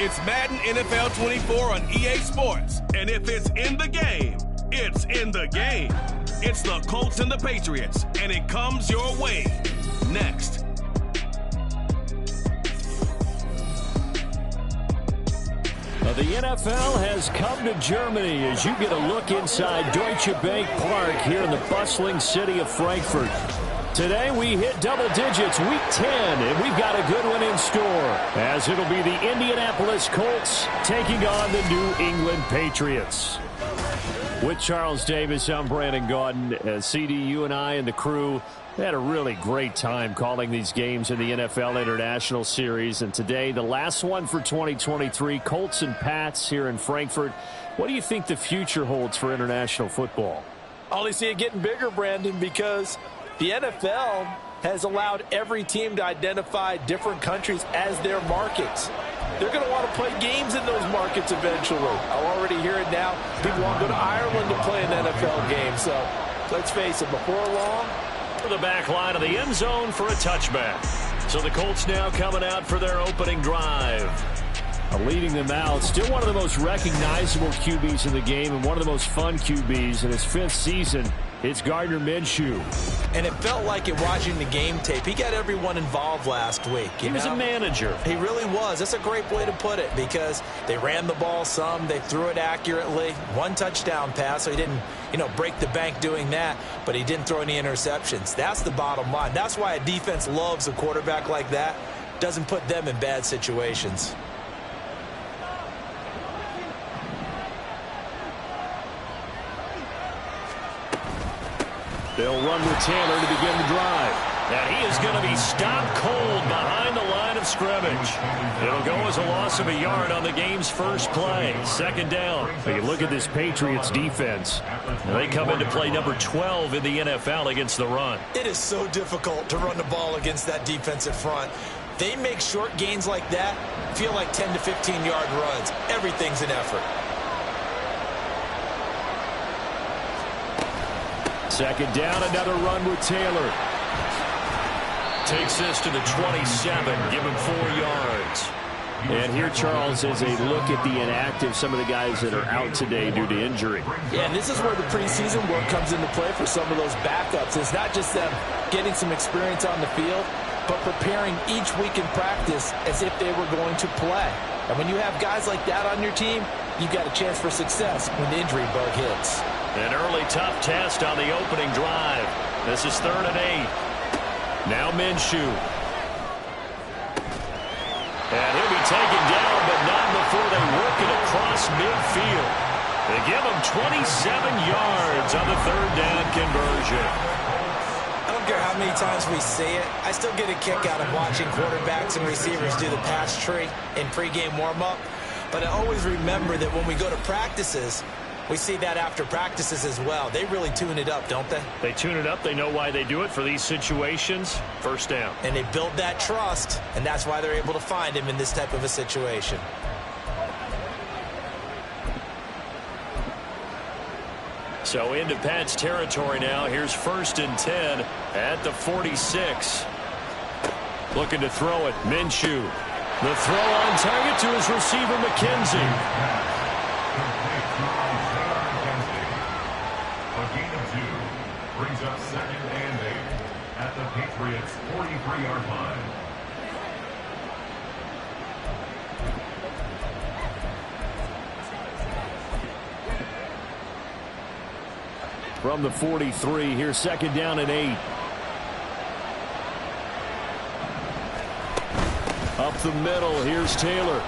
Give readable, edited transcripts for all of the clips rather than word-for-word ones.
It's Madden NFL 24 on EA Sports. And if it's in the game, it's in the game. It's the Colts and the Patriots, and it comes your way next. The NFL has come to Germany as you get a look inside Deutsche Bank Park here in the bustling city of Frankfurt. Today we hit double digits, week 10, and we've got a good one in store, as it'll be the Indianapolis Colts taking on the New England Patriots. With Charles Davis, I'm Brandon Gaudin. CD, you and I and the crew had a really great time calling these games in the NFL International Series, and today the last one for 2023, Colts and Pats here in Frankfurt. What do you think the future holds for international football? I only see it getting bigger, Brandon, because the NFL has allowed every team to identify different countries as their markets. They're going to want to play games in those markets eventually. I already hear it now. People want to go to Ireland to play an NFL game. So let's face it, before long, the back line of the end zone for a touchback. So the Colts now coming out for their opening drive. Leading them out, still one of the most recognizable QBs in the game and one of the most fun QBs in his 5th season. It's Gardner Minshew. And it felt like it watching the game tape. He got everyone involved last week. He was a manager. He really was. That's a great way to put it, because they ran the ball some, they threw it accurately. 1 touchdown pass, so he didn't, break the bank doing that, but he didn't throw any interceptions. That's the bottom line. That's why a defense loves a quarterback like that. Doesn't put them in bad situations. They'll run with Taylor to begin the drive. And he is going to be stopped cold behind the line of scrimmage. It'll go as a loss of a yard on the game's first play. 2nd down. But you look at this Patriots defense. They come into play number 12 in the NFL against the run. It is so difficult to run the ball against that defensive front. They make short gains like that feel like 10 to 15-yard runs. Everything's an effort. 2nd down, another run with Taylor. Takes this to the 27, give him 4 yards. And here, Charles, is a look at the inactive, some of the guys that are out today due to injury. Yeah, and this is where the preseason work comes into play for some of those backups. It's not just them getting some experience on the field, but preparing each week in practice as if they were going to play. And when you have guys like that on your team, you've got a chance for success when the injury bug hits. An early tough test on the opening drive. This is 3rd and 8. Now Minshew. And he'll be taken down, but not before they work it across midfield. They give him 27 yards on the 3rd down conversion. I don't care how many times we see it. I still get a kick out of watching quarterbacks and receivers do the pass tree in pregame warm-up. But I always remember that when we go to practices, we see that after practices as well. They really tune it up, don't they? They tune it up. They know why they do it for these situations. 1st down. And they build that trust, and that's why they're able to find him in this type of a situation. So into Pat's territory now. Here's 1st and 10 at the 46. Looking to throw it. Minshew. The throw on target to his receiver, McKenzie. A gain of 2 brings up 2nd and 8 at the Patriots' 43-yard line. From the 43, here's 2nd down and 8. Up the middle, here's Taylor.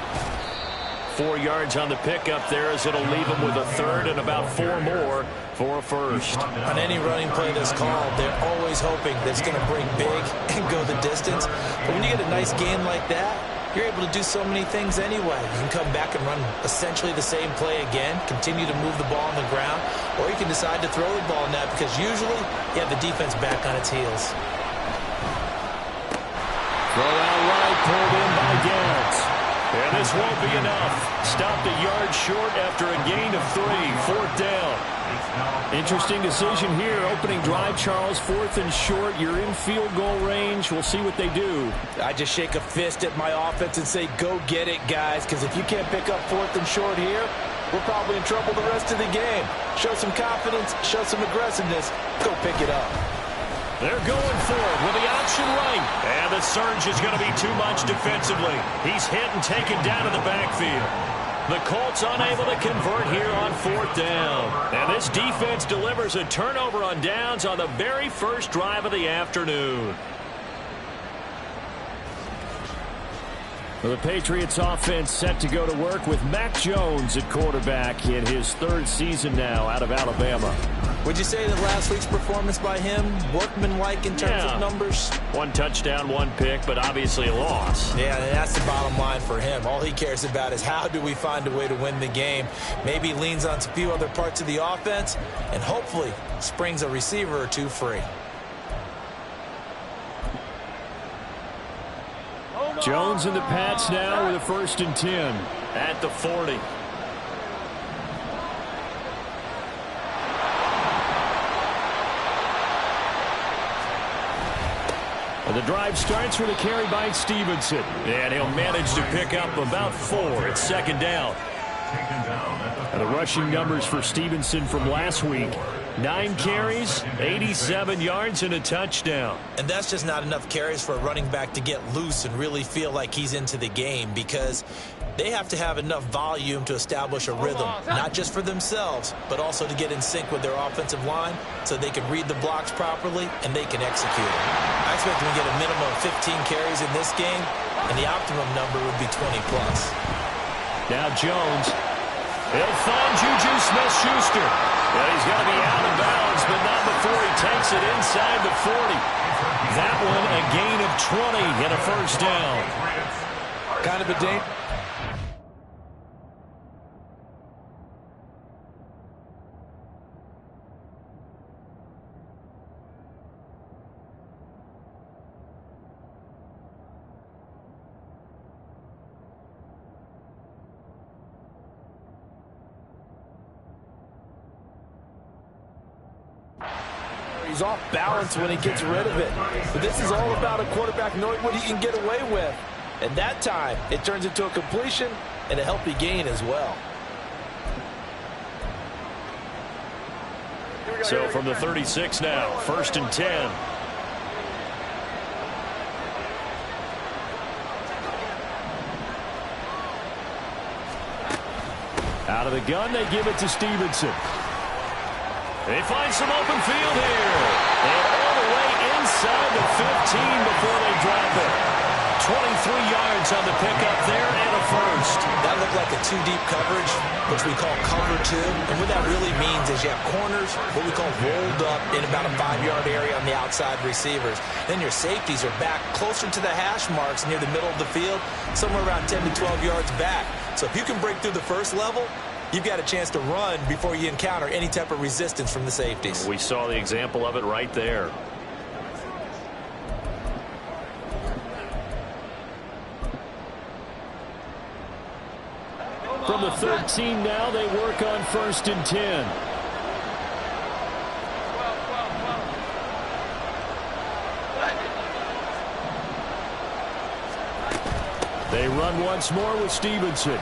4 yards on the pickup there, as it'll leave him with a 3rd and about 4 more for a 1st. On any running play that's called, they're always hoping that it's going to break big and go the distance. But when you get a nice gain like that, you're able to do so many things anyway. You can come back and run essentially the same play again, continue to move the ball on the ground, or you can decide to throw the ball net, because usually you have the defense back on its heels. Throw out right, pulled in by Gantz. And this won't be enough. Stopped a yard short after a gain of 3. 4th down. Interesting decision here. Opening drive, Charles. 4th and short. You're in field goal range. We'll see what they do. I just shake a fist at my offense and say, go get it, guys, because if you can't pick up 4th and short here, we're probably in trouble the rest of the game. Show some confidence, show some aggressiveness, go pick it up. They're going for it with the option right. And the surge is going to be too much defensively. He's hit and taken down in the backfield. The Colts unable to convert here on 4th down. And this defense delivers a turnover on downs on the very first drive of the afternoon. The Patriots offense set to go to work with Mac Jones at quarterback in his 3rd season now out of Alabama. Would you say that last week's performance by him, workmanlike in terms of numbers? 1 touchdown, 1 pick, but obviously a loss. Yeah, and that's the bottom line for him. All he cares about is how do we find a way to win the game. Maybe leans on a few other parts of the offense, and hopefully springs a receiver or 2 free. Jones and the Pats now with a 1st and 10 at the 40. The drive starts with a carry by Stevenson. And he'll manage to pick up about 4. It's 2nd down. And the rushing numbers for Stevenson from last week. 9 carries, 87 yards, and a touchdown. And that's just not enough carries for a running back to get loose and really feel like he's into the game, because they have to have enough volume to establish a rhythm, not just for themselves, but also to get in sync with their offensive line so they can read the blocks properly and they can execute it. I expect them to get a minimum of 15 carries in this game, and the optimum number would be 20+. Now Jones. He'll find Juju Smith-Schuster. Well, he's going to be out of bounds, but not before he takes it inside the 40. That one a gain of 20 and a 1st down. Kind of a danger. He's off balance when he gets rid of it. But this is all about a quarterback knowing what he can get away with. And that time, it turns into a completion and a healthy gain as well. So from the 36 now, 1st and 10. Out of the gun, they give it to Stevenson. They find some open field here. And all the way inside the 15 before they drop it. 23 yards on the pickup there and a 1st. That looked like a 2-deep coverage, which we call cover 2. And what that really means is you have corners, what we call rolled up in about a 5-yard area on the outside receivers. Then your safeties are back closer to the hash marks near the middle of the field, somewhere around 10 to 12 yards back. So if you can break through the first level, you've got a chance to run before you encounter any type of resistance from the safeties. We saw the example of it right there. From the 13 now, they work on 1st and 10. They run once more with Stevenson.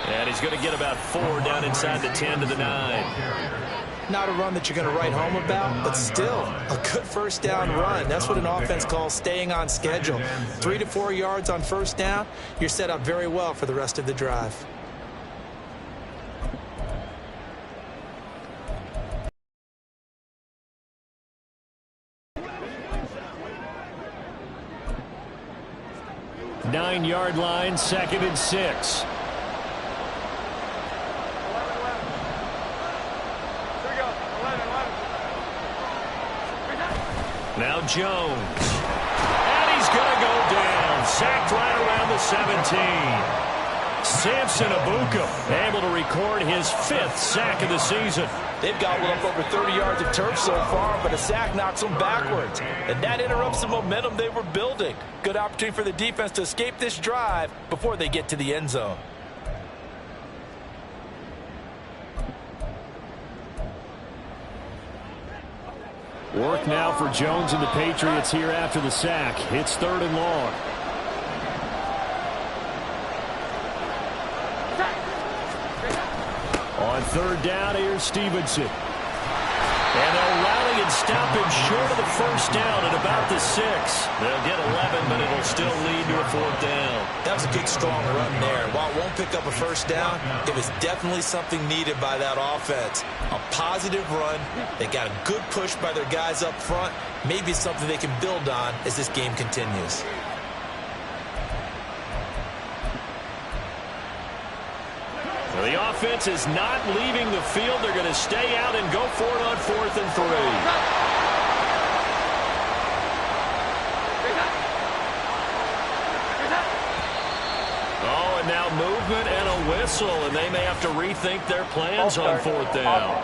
And he's going to get about 4 down inside the 10 to the 9. Not a run that you're going to write home about, but still a good 1st down run. That's what an offense calls staying on schedule. 3 to 4 yards on 1st down, you're set up very well for the rest of the drive. Nine-yard line, 2nd and 6. Now Jones. And he's going to go down. Sacked right around the 17. Samson Abuka able to record his 5th sack of the season. They've gobbled up over 30 yards of turf so far, but a sack knocks them backwards. And that interrupts the momentum they were building. Good opportunity for the defense to escape this drive before they get to the end zone. Work now for Jones and the Patriots here after the sack. It's 3rd and long. On 3rd down, here's Stevenson. And they'll rally and stop him short of the 1st down at about the 6. They'll get 11, but it'll still lead to a 4th down. That was a good, strong run there. While it won't pick up a 1st down, it was definitely something needed by that offense. A positive run. They got a good push by their guys up front. Maybe something they can build on as this game continues. Well, the offense is not leaving the field. They're going to stay out and go for it on 4th and 3. Oh, and now movement and a whistle, and they may have to rethink their plans on 4th down.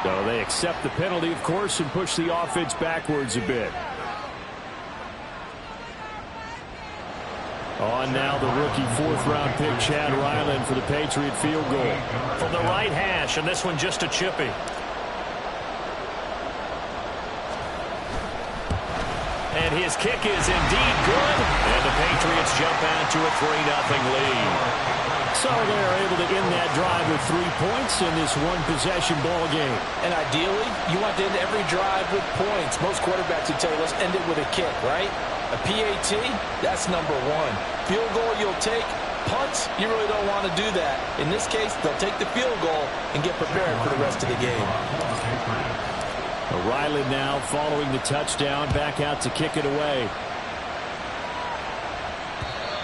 So they accept the penalty, of course, and push the offense backwards a bit. On now the rookie 4th-round pick, Chad Ryland, for the Patriot field goal. From the right hash, and this one just a chippy. And his kick is indeed good. And the Patriots jump out to a 3-0 lead. So they're able to end that drive with 3 points in this one-possession ball game. And ideally, you want to end every drive with points. Most quarterbacks would tell you, let's end it with a kick, right? A PAT, that's number 1. Field goal you'll take. Punts, you really don't want to do that. In this case, they'll take the field goal and get prepared for the rest of the game. Riley now following the touchdown, back out to kick it away.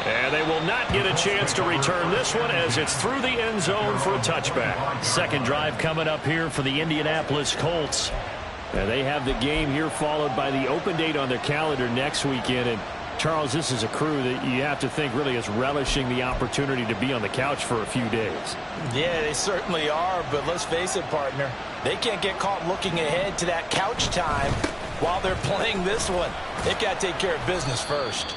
And they will not get a chance to return this one as it's through the end zone for a touchback. Second drive coming up here for the Indianapolis Colts. And they have the game here followed by the open date on their calendar next weekend. And Charles, this is a crew that you have to think really is relishing the opportunity to be on the couch for a few days. Yeah, they certainly are, but let's face it, partner. They can't get caught looking ahead to that couch time while they're playing this one. They've got to take care of business first.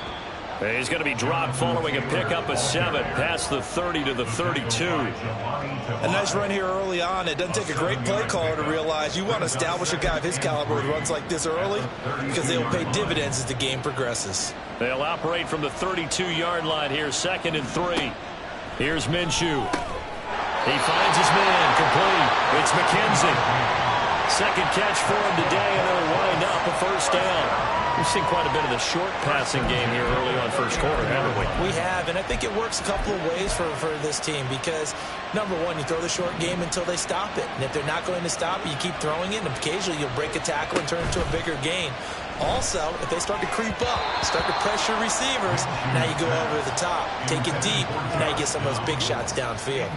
He's going to be dropped following a pickup of 7 past the 30 to the 32. A nice run here early on. It doesn't take a great play caller to realize you want to establish a guy of his caliber who runs like this early because they'll pay dividends as the game progresses. They'll operate from the 32-yard line here, 2nd and 3. Here's Minshew. He finds his man, complete. It's McKenzie. Second catch for him today, and they'll wind up a 1st down. We've seen quite a bit of the short passing game here early on 1st quarter, haven't we? We have, and I think it works a couple of ways for this team because, number 1, you throw the short game until they stop it. And if they're not going to stop it, you keep throwing it, and occasionally you'll break a tackle and turn it into a bigger gain. Also, if they start to creep up, start to pressure receivers, now you go over the top, take it deep, now you get some of those big shots downfield.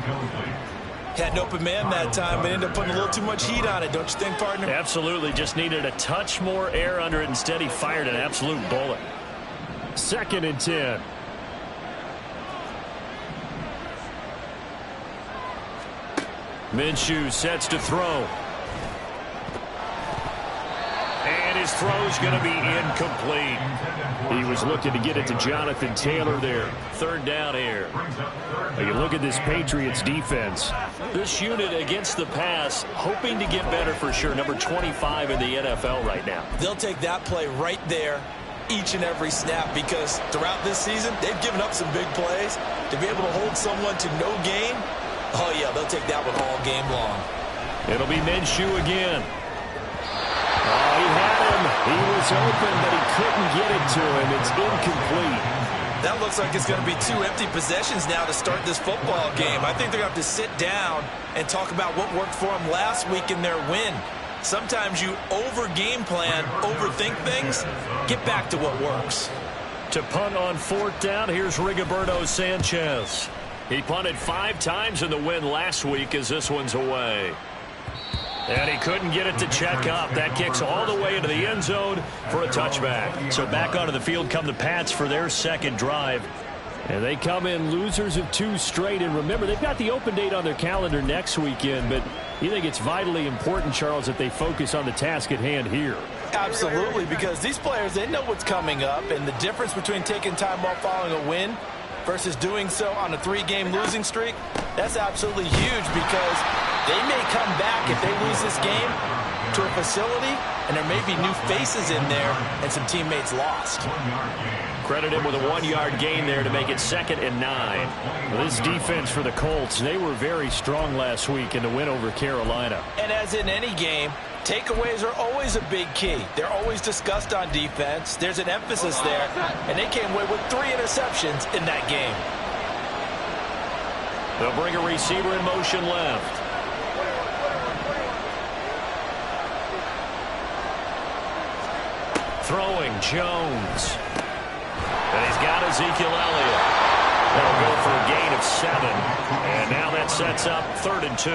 Had an open man that time, but ended up putting a little too much heat on it, don't you think, partner? Absolutely. Just needed a touch more air under it. Instead, he fired an absolute bullet. 2nd and 10. Minshew sets to throw. And his throw's going to be incomplete. He was looking to get it to Jonathan Taylor there. 3rd down here. You look at this Patriots defense. This unit against the pass, hoping to get better for sure. Number 25 in the NFL right now. They'll take that play right there each and every snap because throughout this season, they've given up some big plays. To be able to hold someone to no gain, oh yeah, they'll take that one all game long. It'll be Minshew again. Oh, he had him. He was open, but he couldn't get it to him. It's incomplete. That looks like it's going to be 2 empty possessions now to start this football game. I think they're going to have to sit down and talk about what worked for them last week in their win. Sometimes you over-game plan, overthink things. Get back to what works. To punt on 4th down, here's Rigoberto Sanchez. He punted 5 times in the win last week as this one's away. And he couldn't get it to check up. That kicks all the way into the end zone for a touchback. So back onto the field come the Pats for their 2nd drive. And they come in losers of 2 straight. And remember, they've got the open date on their calendar next weekend. But you think it's vitally important, Charles, that they focus on the task at hand here? Absolutely, because these players, they know what's coming up. And the difference between taking time off following a win versus doing so on a 3-game losing streak, that's absolutely huge, because they may come back if they lose this game to a facility, and there may be new faces in there and some teammates lost. Credit him with a 1-yard gain there to make it 2nd and 9. Well, this defense for the Colts, they were very strong last week in the win over Carolina. And as in any game, takeaways are always a big key. They're always discussed on defense. There's an emphasis there, and they came away with 3 interceptions in that game. They'll bring a receiver in motion left. Throwing Jones. And he's got Ezekiel Elliott. That'll go for a gain of 7. And now that sets up 3rd and 2.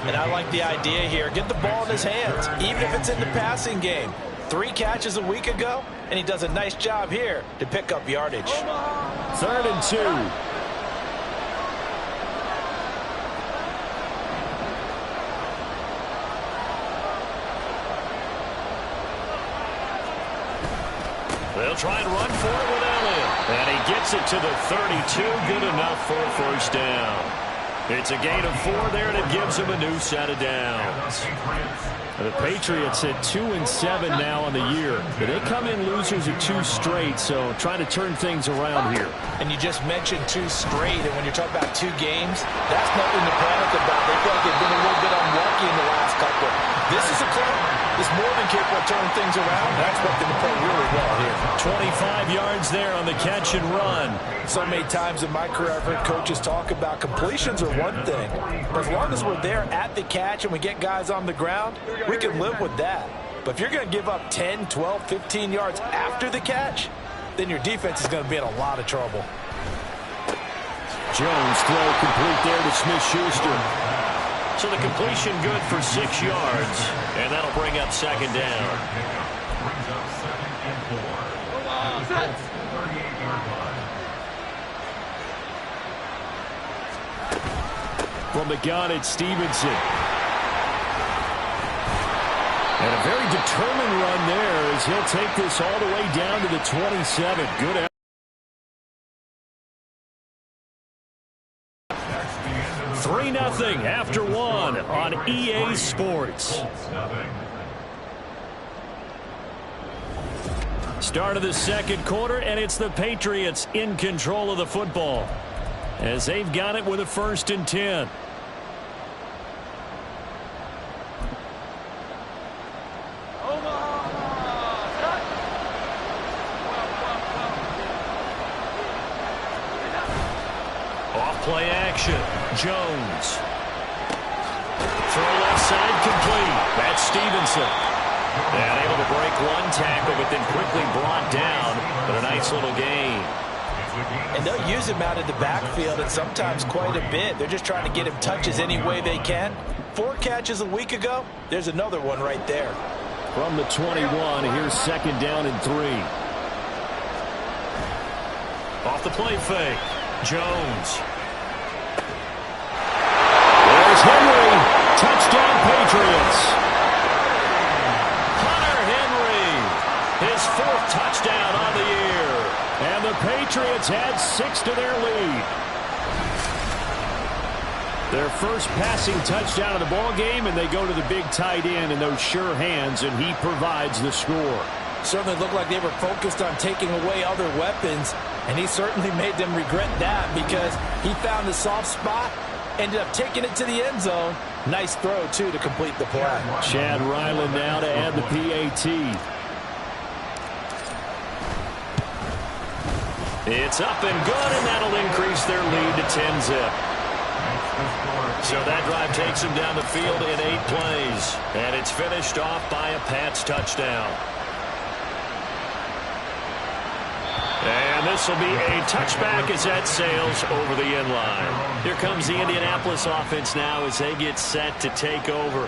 And I like the idea here. Get the ball in his hands, even if it's in the passing game. 3 catches a week ago, and he does a nice job here to pick up yardage. 3rd and 2. They'll try and run for it with Elliott. And he gets it to the 32. Good enough for a 1st down. It's a gain of 4 there, and it gives him a new set of downs. The Patriots at 2-7 now on the year. They come in losers of 2 straight, so trying to turn things around here. And you just mentioned 2 straight, and when you're talking about 2 games, that's nothing to panic about. They feel like they've been a little bit unlucky in the last couple. This is a club that's more than capable of turning things around. I expect them to play really well here. 25 yards there on the catch and run. So many times in my career, I've heard coaches talk about completions are one thing. But as long as we're there at the catch and we get guys on the ground, we can live with that. But if you're going to give up 10, 12, 15 yards after the catch, then your defense is going to be in a lot of trouble. Jones throw complete there to Smith-Schuster. So the completion good for 6 yards, and that'll bring up 2nd down. Brings up 2nd and 4. 38-yard line. From the gun, it's Stevenson. And a very determined run there as he'll take this all the way down to the 27. Good effort. 3-0 after 1 on EA Sports. Start of the 2nd quarter, and it's the Patriots in control of the football as they've got it with a 1st and 10. Off-play action. Jones. Throw left side complete. That's Stevenson. And able to break 1 tackle, but then quickly brought down. But a nice little gain. And they'll use him out in the backfield, and sometimes quite a bit. They're just trying to get him touches any way they can. 4 catches a week ago. There's another one right there. From the 21, here's 2nd down and 3. Off the play fake. Jones. There's Henry. Touchdown, Patriots. Hunter Henry. His 4th touchdown on the year. And the Patriots add 6 to their lead. Their first passing touchdown of the ball game, and they go to the big tight end in those sure hands, and he provides the score. Certainly looked like they were focused on taking away other weapons, and he certainly made them regret that because he found the soft spot, ended up taking it to the end zone. Nice throw, too, to complete the play. Chad Ryland now to add the PAT. It's up and good, and that'll increase their lead to 10-zip. So that drive takes him down the field in 8 plays. And it's finished off by a Pats touchdown. And this will be a touchback as that sails over the end line. Here comes the Indianapolis offense now as they get set to take over.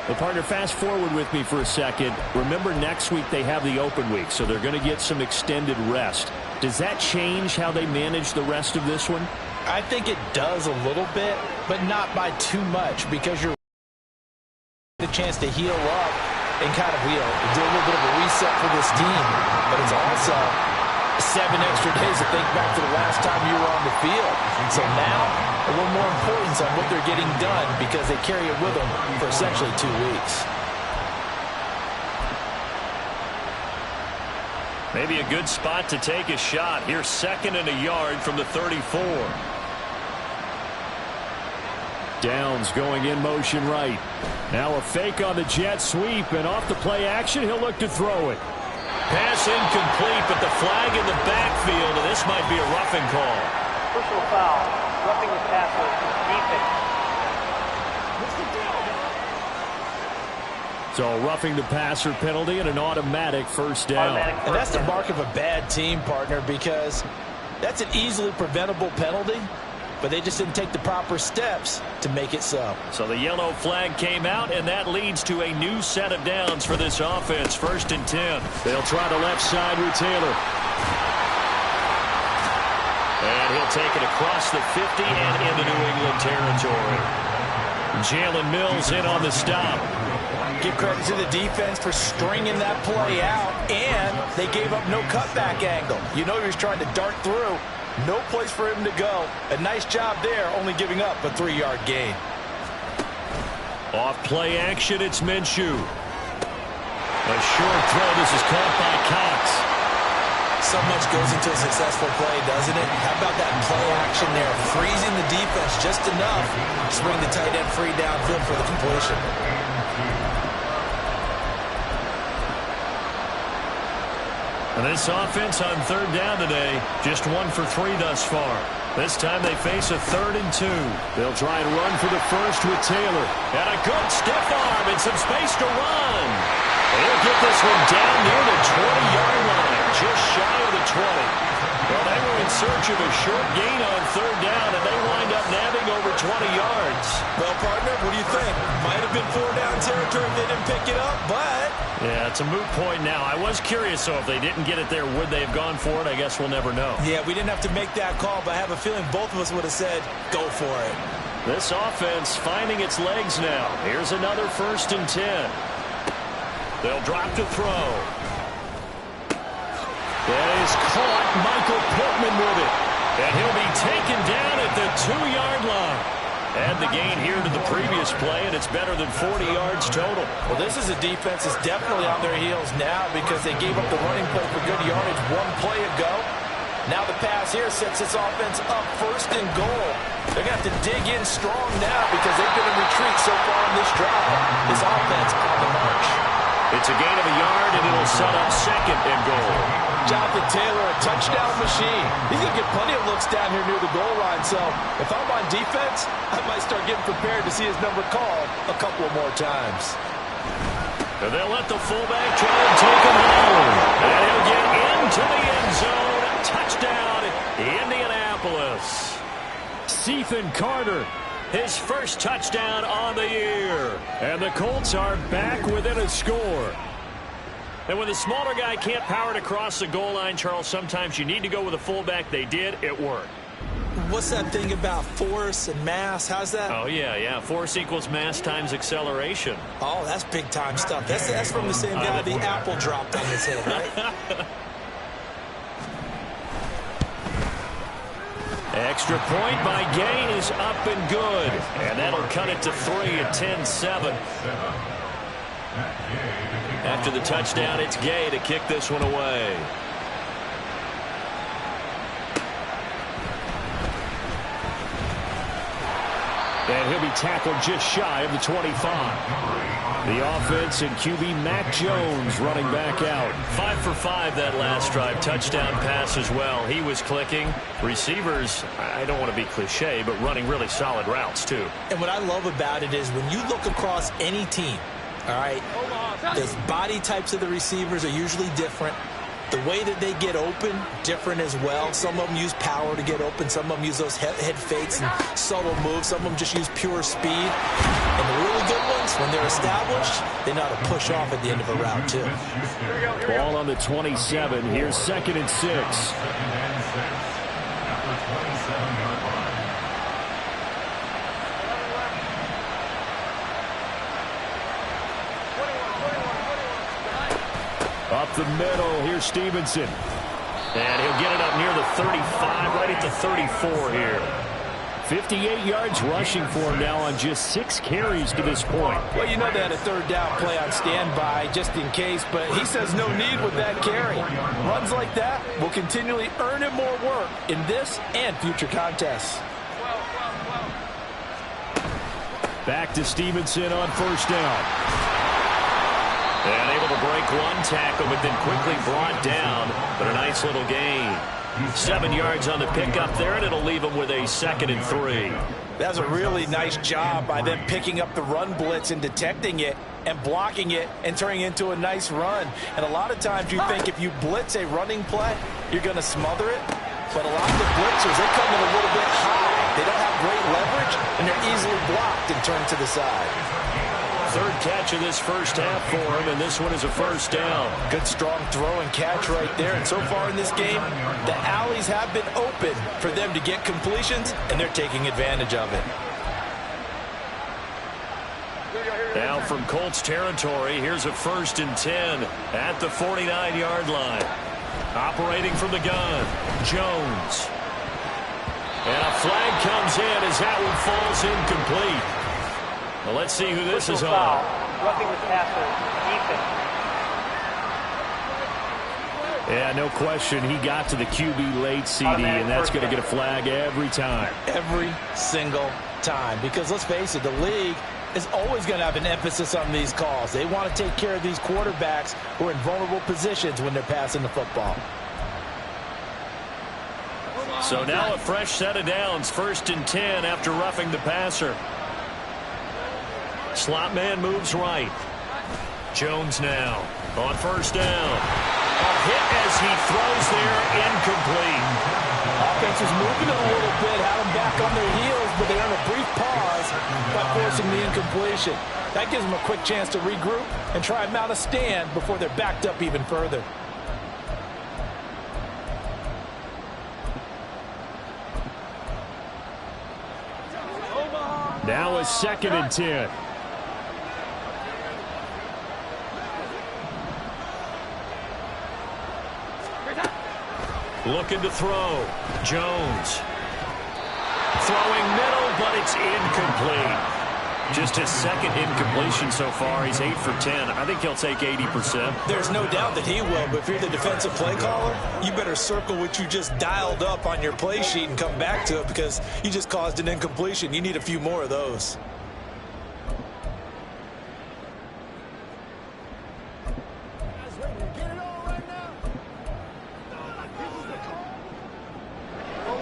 Well, partner, fast forward with me for a second. Remember, next week they have the open week, so they're going to get some extended rest. Does that change how they manage the rest of this one? I think it does a little bit, but not by too much, because you're a chance to heal up and kind of, do a little bit of a reset for this team. But it's also 7 extra days to think back to the last time you were on the field. So now, a little more importance on what they're getting done, because they carry it with them for essentially 2 weeks. Maybe a good spot to take a shot. Here's 2nd and a yard from the 34. Downs going in motion right. Now a fake on the jet sweep, and off the play action, he'll look to throw it. Pass incomplete, but the flag in the backfield, and this might be a roughing call. Personal foul, roughing the passer, defense. So roughing the passer penalty and an automatic first down. And that's the mark of a bad team, partner, because that's an easily preventable penalty, but they just didn't take the proper steps to make it so. So the yellow flag came out, and that leads to a new set of downs for this offense. 1st and 10. They'll try the left side with Taylor. And he'll take it across the 50 and into New England territory. Jalen Mills in on the stop. Give credit to the defense for stringing that play out, and they gave up no cutback angle. You know he was trying to dart through. No place for him to go. A nice job there, only giving up a 3-yard gain. Off play action, it's Minshew. A short throw. This is caught by Cox. So much goes into a successful play, doesn't it? How about that play action there? Freezing the defense just enough to bring the tight end free downfield for the completion. And this offense on 3rd down today, just 1 for 3 thus far. This time they face a 3rd and 2. They'll try and run for the first with Taylor. And a good stiff arm and some space to run. They'll get this one down near the 20-yard line, just shy of the 20. Well, they were in search of a short gain on 3rd down, and they wind up nabbing over 20 yards. Well, partner, what do you think? Might have been 4-down territory if they didn't pick it up, but... Yeah, it's a moot point now. I was curious, so if they didn't get it there, would they have gone for it? I guess we'll never know. Yeah, we didn't have to make that call, but I have a feeling both of us would have said, go for it. This offense finding its legs now. Here's another 1st and 10. They'll drop to throw. That is caught. Michael Pittman with it. And he'll be taken down at the 2-yard line. Add the gain here to the previous play, and it's better than 40 yards total. Well, this is a defense that's definitely on their heels now, because they gave up the running play for good yardage 1 play ago. Now the pass here sets this offense up 1st and goal. They're going to have to dig in strong now, because they've been in retreat so far in this drive. This offense on the march. It's a gain of a yard, and it'll set up 2nd and goal. Jonathan Taylor, a touchdown machine. He's going to get plenty of looks down here near the goal line. So if I'm on defense, I might start getting prepared to see his number called a couple of more times. And they'll let the fullback try and take him home. And he'll get into the end zone. Touchdown, Indianapolis. Ethan Carter, his first touchdown on the year. And the Colts are back within a score. And when the smaller guy can't power it across the goal line, Charles, sometimes you need to go with a fullback. They did. It worked. What's that thing about force and mass? How's that? Oh, yeah. Force equals mass times acceleration. Oh, that's big-time stuff. That's from the same guy the apple dropped on his head, right? Extra point by Gay is up and good. And that'll cut it to 3 at 10-7. After the touchdown, it's Gay to kick this one away. And he'll be tackled just shy of the 25. The offense and QB Mac Jones running back out. 5 for 5 that last drive. Touchdown pass as well. He was clicking. Receivers, I don't want to be cliche, but running really solid routes too. And what I love about it is when you look across any team, all right, the body types of the receivers are usually different. the way that they get open, different as well. Some of them use power to get open. Some of them use those head fakes and subtle moves. Some of them just use pure speed. And the really good ones, when they're established, they know how to push off at the end of a route, too. Ball on the 27. Here's 2nd and 6. Up the middle, here's Stevenson. And he'll get it up near the 35, right at the 34 here. 58 yards rushing for him now on just 6 carries to this point. Well, you know they had a 3rd down play on standby just in case, but he says no need with that carry. Runs like that will continually earn him more work in this and future contests. Back to Stevenson on 1st down. And able to break one tackle, but then quickly brought down. But a nice little gain. 7 yards on the pickup there, and it'll leave him with a 2nd and 3. That's a really nice job by them picking up the run blitz and detecting it and blocking it and turning it into a nice run. And a lot of times you think if you blitz a running play, you're going to smother it. But a lot of the blitzers, they come in a little bit high. They don't have great leverage, and they're easily blocked and turned to the side. 3rd catch of this first half for him, and this one is a 1st down. Good strong throw and catch right there. And so far in this game, the alleys have been open for them to get completions, and they're taking advantage of it. Now from Colts territory, here's a 1st and 10 at the 49-yard line. Operating from the gun, Jones. And a flag comes in as that one falls incomplete. Well, let's see who this is on. Roughing the passer, defense. Yeah, no question. He got to the QB late, CD, and that's going to get a flag every time. Every single time. Because let's face it, the league is always going to have an emphasis on these calls. They want to take care of these quarterbacks who are in vulnerable positions when they're passing the football. So now a fresh set of downs, 1st and 10 after roughing the passer. Slot man moves right. Jones now on 1st down. A hit as he throws there, incomplete. Offense was moving it a little bit, had them back on their heels, but they earned a brief pause by forcing the incompletion. That gives them a quick chance to regroup and try and mount a stand before they're backed up even further. Now a 2nd and 10. Looking to throw. Jones. Throwing middle, but it's incomplete. Just his 2nd incompletion so far. He's 8 for 10. I think he'll take 80%. There's no doubt that he will, but if you're the defensive play caller, you better circle what you just dialed up on your play sheet and come back to it because you just caused an incompletion. You need a few more of those.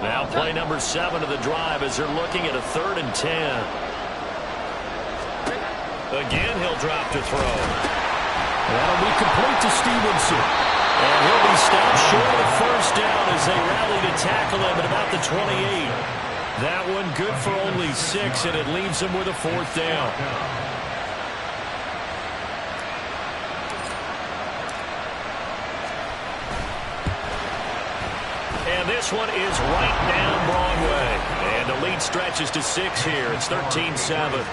Now play number 7 of the drive as they're looking at a 3rd and 10. Again, he'll drop to throw. That'll be complete to Stevenson. And he'll be stopped short of the 1st down as they rally to tackle him at about the 28. That one good for only 6, and it leaves him with a 4th down. And this one is right down Broadway. And the lead stretches to 6 here. It's 13-7.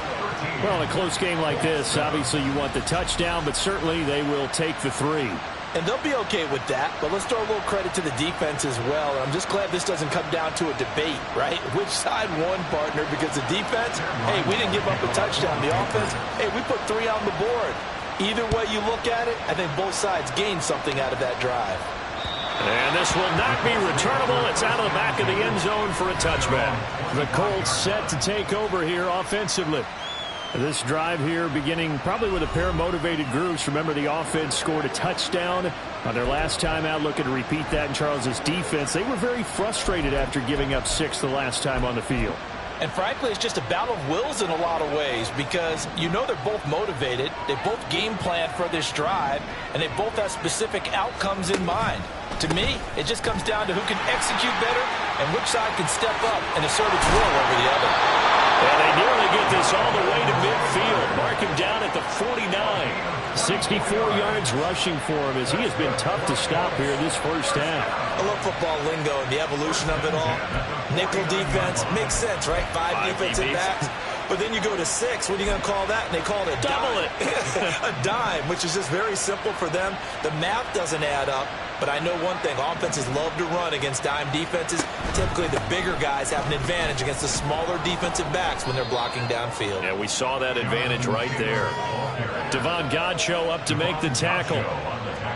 Well, in a close game like this, obviously you want the touchdown, but certainly they will take the 3. And they'll be okay with that, but let's throw a little credit to the defense as well. And I'm just glad this doesn't come down to a debate, right? Which side won, partner? Because the defense, hey, we didn't give up a touchdown. The offense, hey, we put 3 on the board. Either way you look at it, I think both sides gained something out of that drive. And this will not be returnable. It's out of the back of the end zone for a touchback. The Colts set to take over here offensively. This drive here beginning probably with a pair of motivated groups. Remember, the offense scored a touchdown on their last time out. Looking to repeat that in Charles's defense. They were very frustrated after giving up 6 the last time on the field. And frankly, it's just a battle of wills in a lot of ways because you know they're both motivated, they both game plan for this drive, and they both have specific outcomes in mind. To me, it just comes down to who can execute better and which side can step up and assert its will over the other. And they nearly get this all the way to midfield. Mark him down at the 49. 64 yards rushing for him as he has been tough to stop here this first half. I love football lingo and the evolution of it all. Nickel defense makes sense, right? Five defensive backs. But then you go to 6. What are you going to call that? And they call it a double dime. A dime, which is just very simple for them. The math doesn't add up. But I know one thing. Offenses love to run against dime defenses. Typically, the bigger guys have an advantage against the smaller defensive backs when they're blocking downfield. Yeah, we saw that advantage right there. Devon Godchaux up to make the tackle.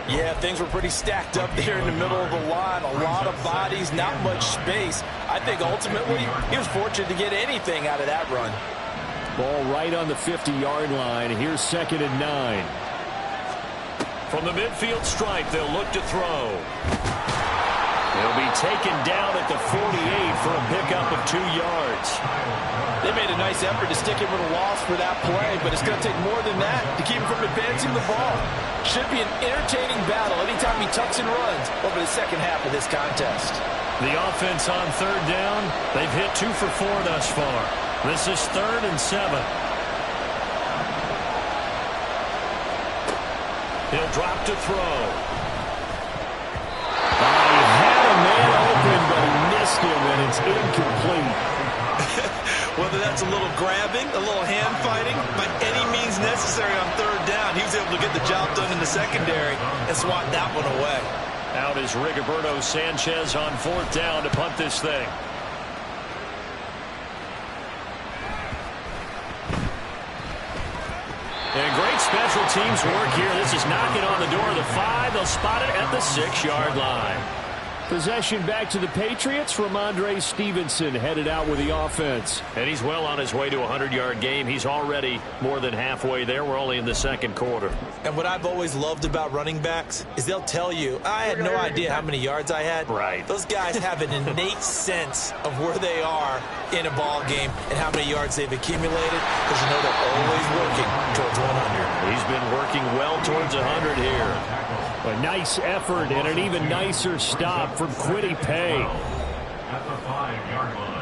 Yeah, things were pretty stacked up there in the middle of the line. A lot of bodies, not much space. I think ultimately he was fortunate to get anything out of that run. Ball right on the 50-yard line. Here's 2nd and 9. From the midfield stripe, they'll look to throw. He'll be taken down at the 48 for a pickup of 2 yards. They made a nice effort to stick him with a loss for that play, but it's going to take more than that to keep him from advancing the ball. Should be an entertaining battle anytime he tucks and runs over the second half of this contest. The offense on 3rd down, they've hit 2 for 4 thus far. This is 3rd and 7. He'll drop to throw. He had a man open, but he missed him, and it's incomplete. Whether that's a little grabbing, a little hand fighting, by any means necessary on 3rd down, he was able to get the job done in the secondary and swat that one away. Out is Rigoberto Sanchez on 4th down to punt this thing. And great special teams work here. This is knocking on the door of the 5. They'll spot it at the 6-yard line. Possession back to the Patriots from Andre Stevenson, headed out with the offense. And he's well on his way to a 100-yard game. He's already more than halfway there. We're only in the 2nd quarter. And what I've always loved about running backs is they'll tell you, I had no idea how many yards I had. Right. Those guys have an innate sense of where they are in a ball game and how many yards they've accumulated because you know they're always working towards 100. He's been working well towards 100 here. A nice effort and an even nicer stop from Kwity Paye. At the 5-yard line.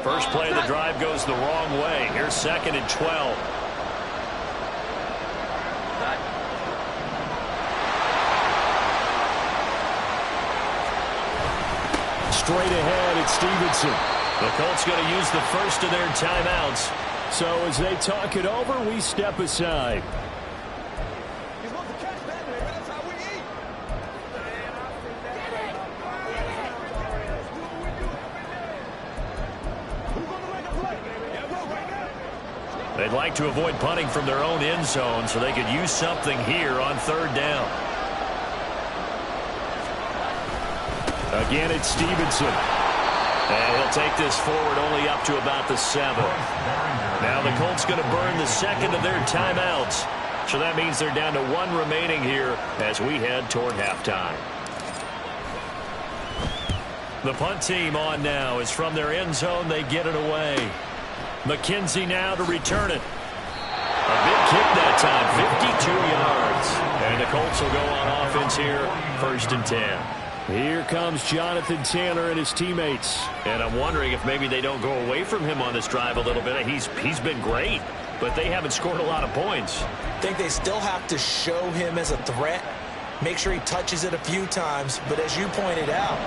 First play of the drive goes the wrong way. Here's 2nd and 12. Straight ahead, it's Stevenson. The Colts going to use the first of their timeouts. So as they talk it over, we step aside. They'd like to avoid punting from their own end zone so they could use something here on 3rd down. Again, it's Stevenson. And he'll take this forward only up to about the 7. Now the Colts going to burn the 2nd of their timeouts. So that means they're down to 1 remaining here as we head toward halftime. The punt team on now is from their end zone. They get it away. McKenzie now to return it. A big kick that time, 52 yards. And the Colts will go on offense here, 1st and 10. Here comes Jonathan Taylor and his teammates. And I'm wondering if maybe they don't go away from him on this drive a little bit. He's been great, but they haven't scored a lot of points. I think they still have to show him as a threat. Make sure he touches it a few times. But as you pointed out,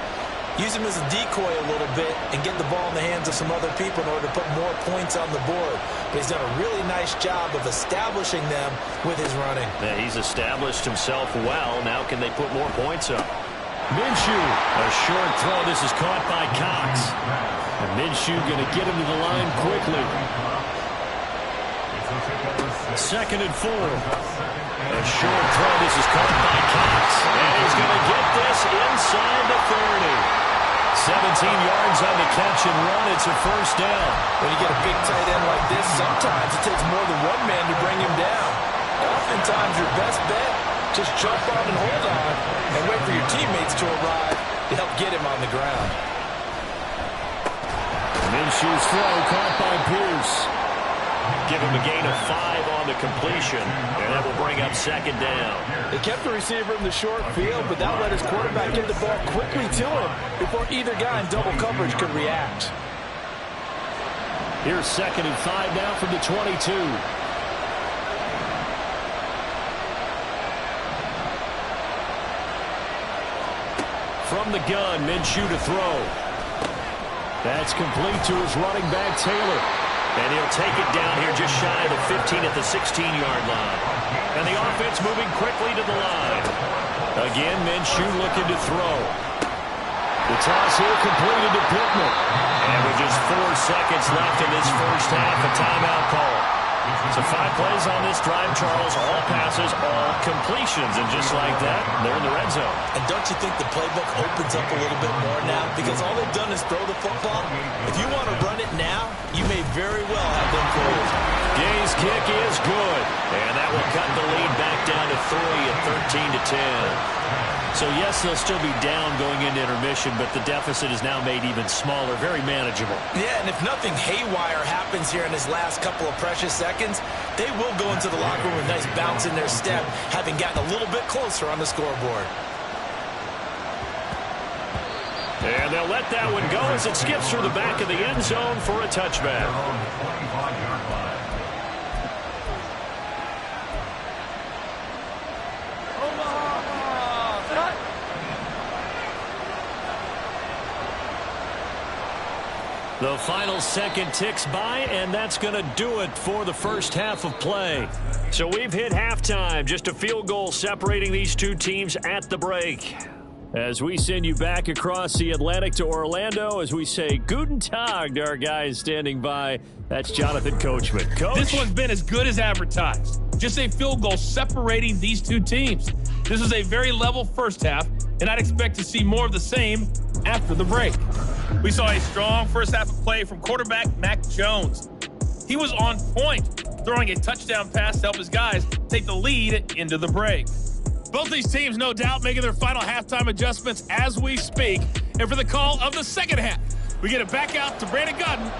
Use him as a decoy a little bit and get the ball in the hands of some other people in order to put more points on the board. But he's done a really nice job of establishing them with his running. Yeah, he's established himself well. Now can they put more points up? Minshew, a short throw. This is caught by Cox. And Minshew going to get him to the line quickly. 2nd and 4. A short throw. This is caught by Cox. And he's going to get this inside the 30. 17 yards on the catch and run. It's a first down. When you get a big tight end like this, sometimes it takes more than one man to bring him down. Oftentimes, your best bet, just jump on and hold on and wait for your teammates to arrive to help get him on the ground. Minshew's throw caught by Pierce. Give him a gain of 5 on the completion, and that will bring up 2nd down. They kept the receiver in the short field, but that let his quarterback get the ball quickly to him before either guy in double coverage could react. Here's 2nd and 5 now from the 22. From the gun, Minshew to throw. That's complete to his running back, Taylor. And he'll take it down here just shy of the 15 at the 16-yard line. And the offense moving quickly to the line. Again, Minshew looking to throw. The toss here completed to Pittman. And with just 4 seconds left in this first half, a timeout call. So 5 plays on this drive, Charles. All passes, all completions. And just like that, they're in the red zone. And don't you think the playbook opens up a little bit more now? Because all they've done is throw the football. If you want to run it now, you may very well have them fooled. Gay's kick is good. And that will cut the lead back down to 3 at 13-10. So, yes, they'll still be down going into intermission, but the deficit is now made even smaller, very manageable. Yeah, and if nothing haywire happens here in his last couple of precious seconds, they will go into the locker room with a nice bounce in their step, having gotten a little bit closer on the scoreboard. And they'll let that one go as it skips through the back of the end zone for a touchback. The final second ticks by, and that's going to do it for the first half of play. So we've hit halftime, just a field goal separating these two teams at the break. As we send you back across the Atlantic to Orlando, as we say Guten Tag to our guys standing by, that's Jonathan Coachman. Coach? This one's been as good as advertised. Just a field goal separating these two teams. This was a very level first half, and I'd expect to see more of the same after the break. We saw a strong first half of play from quarterback Mac Jones. He was on point, throwing a touchdown pass to help his guys take the lead into the break. Both these teams, no doubt, making their final halftime adjustments as we speak. And for the call of the second half, we get it back out to Brandon Godden.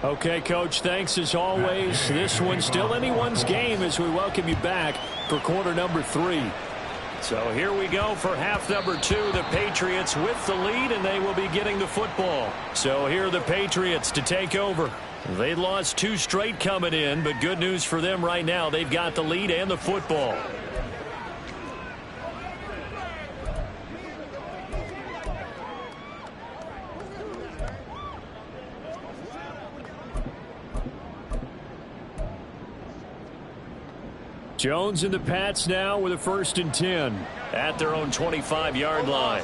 Okay, Coach, thanks as always. This one's still anyone's game as we welcome you back for quarter number 3. So here we go for half number 2. The Patriots with the lead, and they will be getting the football. So here are the Patriots to take over. They lost 2 straight coming in, but good news for them right now. They've got the lead and the football. Jones and the Pats now with a 1st and 10 at their own 25-yard line.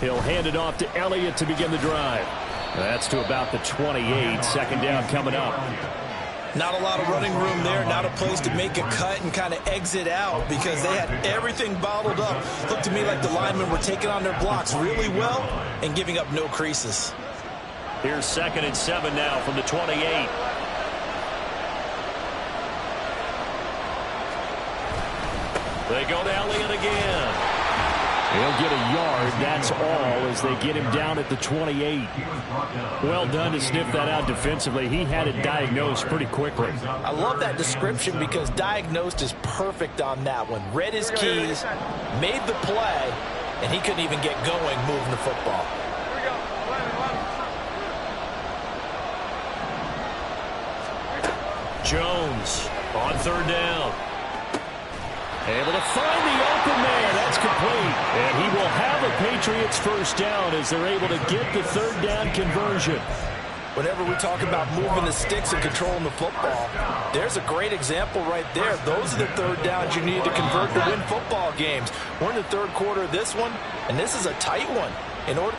He'll hand it off to Elliott to begin the drive. That's to about the 28. 2nd down coming up. Not a lot of running room there. Not a place to make a cut and kind of exit out because they had everything bottled up. Looked to me like the linemen were taking on their blocks really well and giving up no creases. Here's 2nd and 7 now from the 28. They go to Elliott again. He'll get a yard. That's all as they get him down at the 28. Well done to sniff that out defensively. He had it diagnosed pretty quickly. I love that description because diagnosed is perfect on that one. Read his keys, made the play, and he couldn't even get going moving the football. Jones on 3rd down. Able to find the open man. That's complete. And he will have a Patriots 1st down as they're able to get the 3rd down conversion. Whenever we talk about moving the sticks and controlling the football, there's a great example right there. Those are the 3rd downs you need to convert to win football games. We're in the 3rd quarter of this one, and this is a tight one. In order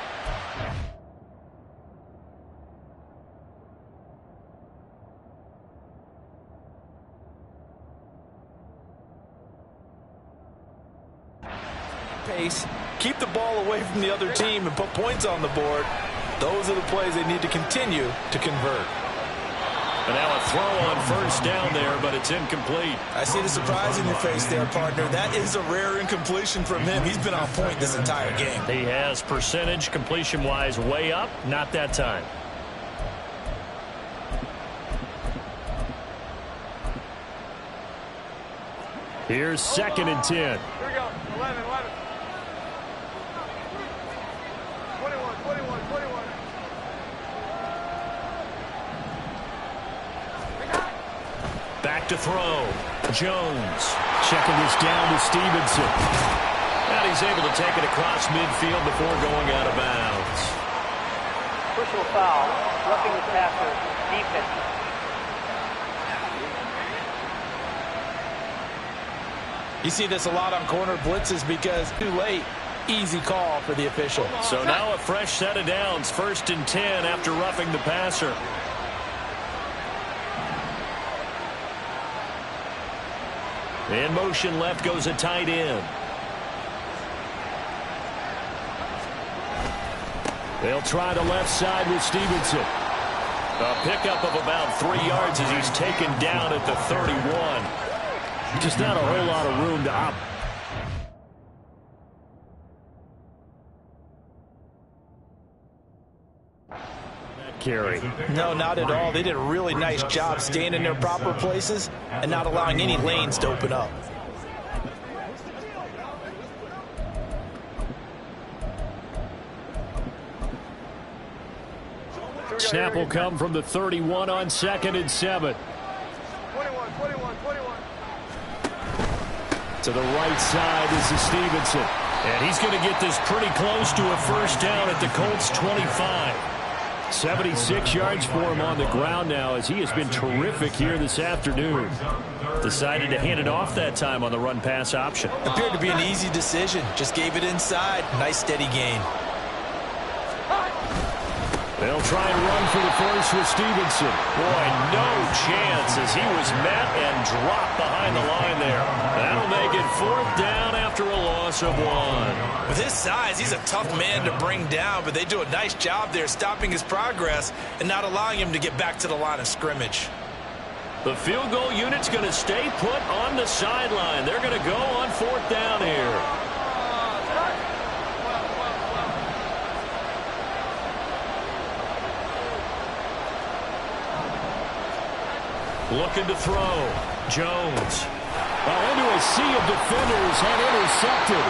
pace, keep the ball away from the other team and put points on the board. Those are the plays they need to continue to convert. And now a throw on 1st down there, but it's incomplete. I see the surprise in your face there, partner. That is a rare incompletion from him. He's been on point this entire game. He has percentage completion-wise way up. Not that time. Here's 2nd and 10. Here we go. 11. 21. Back to throw. Jones checking this down to Stevenson. And he's able to take it across midfield before going out of bounds. Personal foul. Roughing the passer. Defense. You see this a lot on corner blitzes because too late. Easy call for the official. So now a fresh set of downs. 1st and 10 after roughing the passer. In motion left goes a tight end. They'll try the left side with Stevenson. A pickup of about 3 yards as he's taken down at the 31. Just not a whole lot of room to opt. Carry. No, not at all. They did a really nice job staying in their proper places and not allowing any lanes to open up. Snap will come from the 31 on 2nd and 7. 21. To the right side is the Stevenson. And he's going to get this pretty close to a 1st down at the Colts 25. 76 yards for him on the ground now as he has been terrific here this afternoon. Decided to hand it off that time on the run-pass option. Appeared to be an easy decision. Just gave it inside. Nice steady gain. They'll try and run for the 1st with Stevenson. Boy, no chance as he was met and dropped behind the line there. That'll make it 4th down after a loss of 1. With his size, he's a tough man to bring down, but they do a nice job there stopping his progress and not allowing him to get back to the line of scrimmage. The field goal unit's going to stay put on the sideline. They're going to go on 4th down here. Looking to throw. Jones. Into a sea of defenders and intercepted.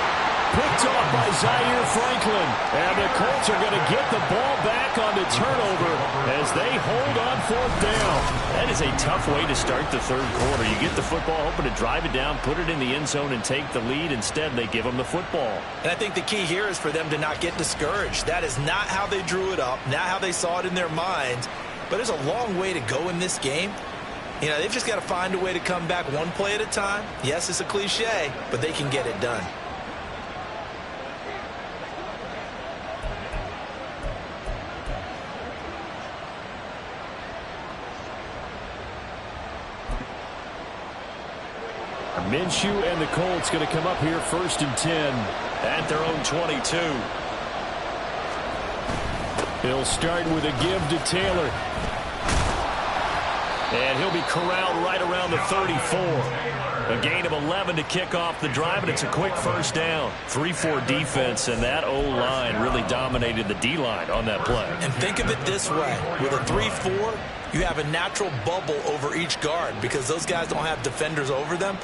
Picked off by Zaire Franklin. And the Colts are going to get the ball back on the turnover as they hold on 4th down. That is a tough way to start the third quarter. You get the football, hoping to drive it down, put it in the end zone, and take the lead. Instead, they give them the football. And I think the key here is for them to not get discouraged. That is not how they drew it up, not how they saw it in their minds. But there's a long way to go in this game. You know, they've just got to find a way to come back one play at a time. Yes, it's a cliche, but they can get it done. Minshew and the Colts going to come up here 1st and 10 at their own 22. He'll start with a give to Taylor. And he'll be corralled right around the 34. A gain of 11 to kick off the drive, and it's a quick first down. 3-4 defense, and that O-line really dominated the D-line on that play. And think of it this way. With a 3-4, you have a natural bubble over each guard because those guys don't have defenders over them.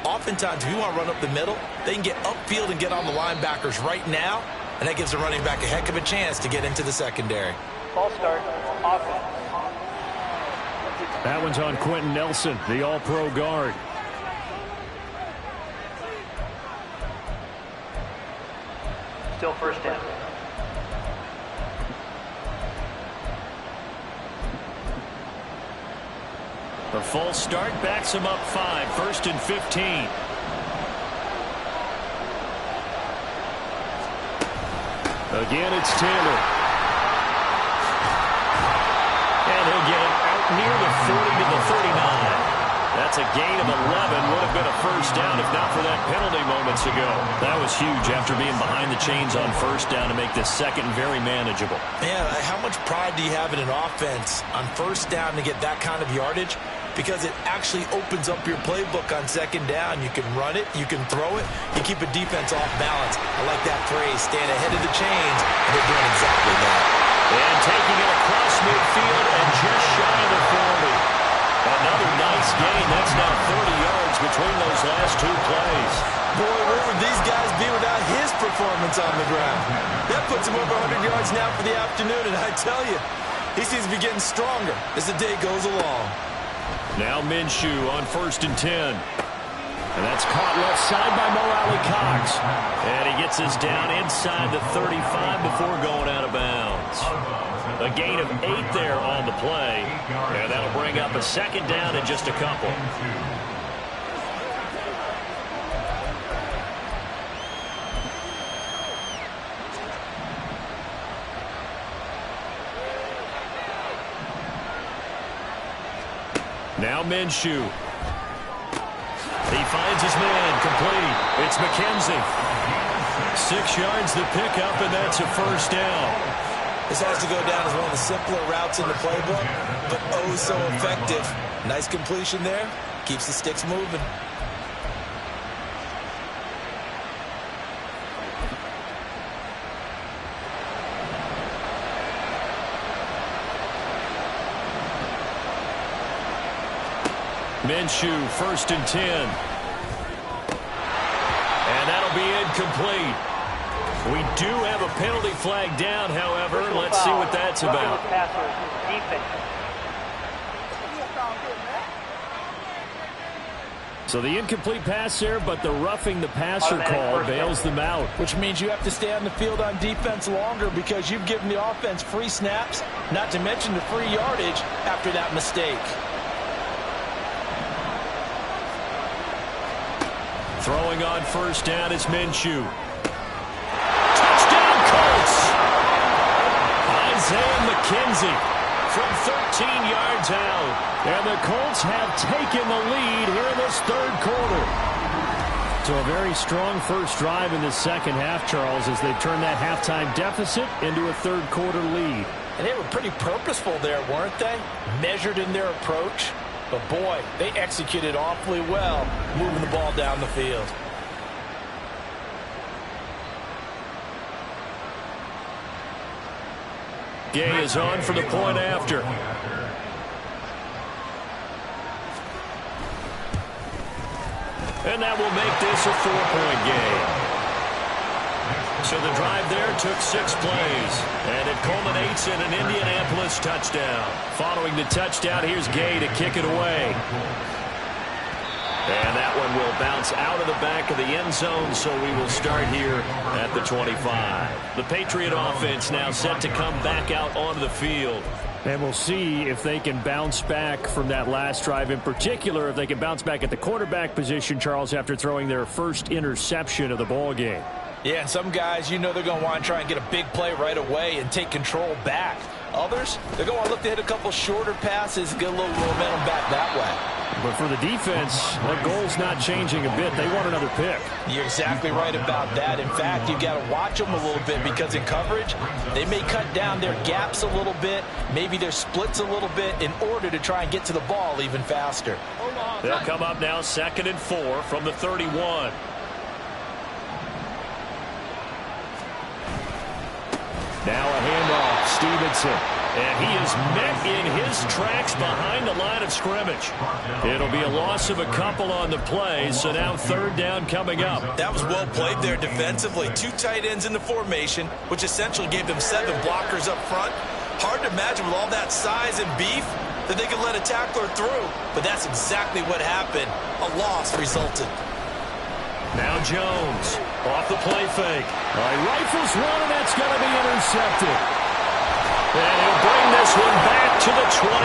Oftentimes, if you want to run up the middle, they can get upfield and get on the linebackers right now, and that gives the running back a heck of a chance to get into the secondary. Ball start, offense. That one's on Quentin Nelson, the all-pro guard. Still first down. The false start backs him up 5, 1st and 15. Again, it's Taylor. And he'll get it out near the 40 to the 39. That's a gain of 11. Would have been a first down if not for that penalty moments ago. That was huge after being behind the chains on first down to make this second very manageable. Yeah, how much pride do you have in an offense on first down to get that kind of yardage? Because it actually opens up your playbook on second down. You can run it, you can throw it, you keep a defense off balance. I like that phrase, staying ahead of the chains, and they're doing exactly that. And taking it across midfield and just shy of the 40. Another nice gain. That's now 30 yards between those last two plays. Boy, where would these guys be without his performance on the ground? That puts him over 100 yards now for the afternoon, and I tell you, he seems to be getting stronger as the day goes along. Now Minshew on 1st and 10. And that's caught left side by Mo Alley-Cox. And he gets us down inside the 35 before going out of bounds. A gain of 8 there on the play. And that'll bring up a second down in just a couple. Now Minshew. He finds his man complete. It's McKenzie. 6 yards the pickup, and that's a first down. This has to go down as one of the simpler routes in the playbook, but oh so effective. Nice completion there. Keeps the sticks moving. Minshew, 1st and 10. And that'll be incomplete. We do have a penalty flag down, however. Let's see what that's about. So the incomplete pass there, but the roughing the passer call bails them out. Which means you have to stay on the field on defense longer because you've given the offense free snaps, not to mention the free yardage after that mistake. Throwing on first down is Minshew. Touchdown Colts! Isaiah McKenzie from 13 yards out. And the Colts have taken the lead here in this third quarter. So a very strong first drive in the second half, Charles, as they turn that halftime deficit into a third quarter lead. And they were pretty purposeful there, weren't they? Measured in their approach. But boy, they executed awfully well, moving the ball down the field. Gay is on for the point after. And that will make this a 4-point game. So the drive there took 6 plays, and it culminates in an Indianapolis touchdown. Following the touchdown, here's Gay to kick it away. And that one will bounce out of the back of the end zone, so we will start here at the 25. The Patriot offense now set to come back out onto the field. And we'll see if they can bounce back from that last drive, in particular, if they can bounce back at the quarterback position, Charles, after throwing their first interception of the ball game. Yeah, and some guys, you know they're going to want to try and get a big play right away and take control back. Others, they're going to look to hit a couple shorter passes and get a little momentum back that way. But for the defense, that goal's not changing a bit. They want another pick. You're exactly right about that. In fact, you've got to watch them a little bit because in coverage, they may cut down their gaps a little bit, maybe their splits a little bit in order to try and get to the ball even faster. They'll come up now 2nd and 4 from the 31. Now a handoff, Stevenson. And he is met in his tracks behind the line of scrimmage. It'll be a loss of a couple on the play, so now 3rd down coming up. That was well played there defensively. 2 tight ends in the formation, which essentially gave them 7 blockers up front. Hard to imagine with all that size and beef that they could let a tackler through. But that's exactly what happened. A loss resulted. Now Jones off the play fake. Rifles one, and that's going to be intercepted. And he'll bring this one back to the 29.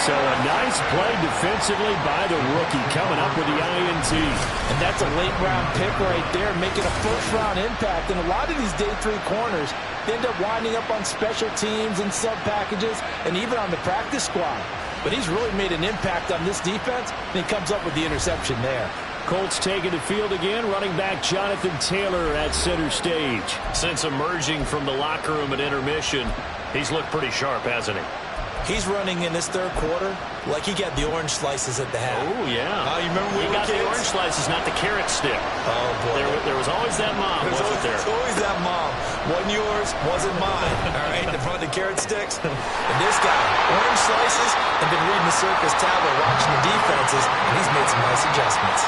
So a nice play defensively by the rookie coming up with the INT. And that's a late-round pick right there, making a first-round impact. And a lot of these day 3 corners end up winding up on special teams and sub-packages and even on the practice squad. But he's really made an impact on this defense, and he comes up with the interception there. Colts taking the field again, running back Jonathan Taylor at center stage. Since emerging from the locker room at intermission, he's looked pretty sharp, hasn't he? He's running in this 3rd quarter like he got the orange slices at the half. Oh, yeah. You remember when he got the orange slices, not the carrot stick. Oh, boy. There was always that mom, wasn't there? There's always that mom. Wasn't yours, wasn't mine. All right, in front of the carrot sticks. And this guy, orange slices, and been reading the circus tablet, watching the defenses, and he's made some nice adjustments.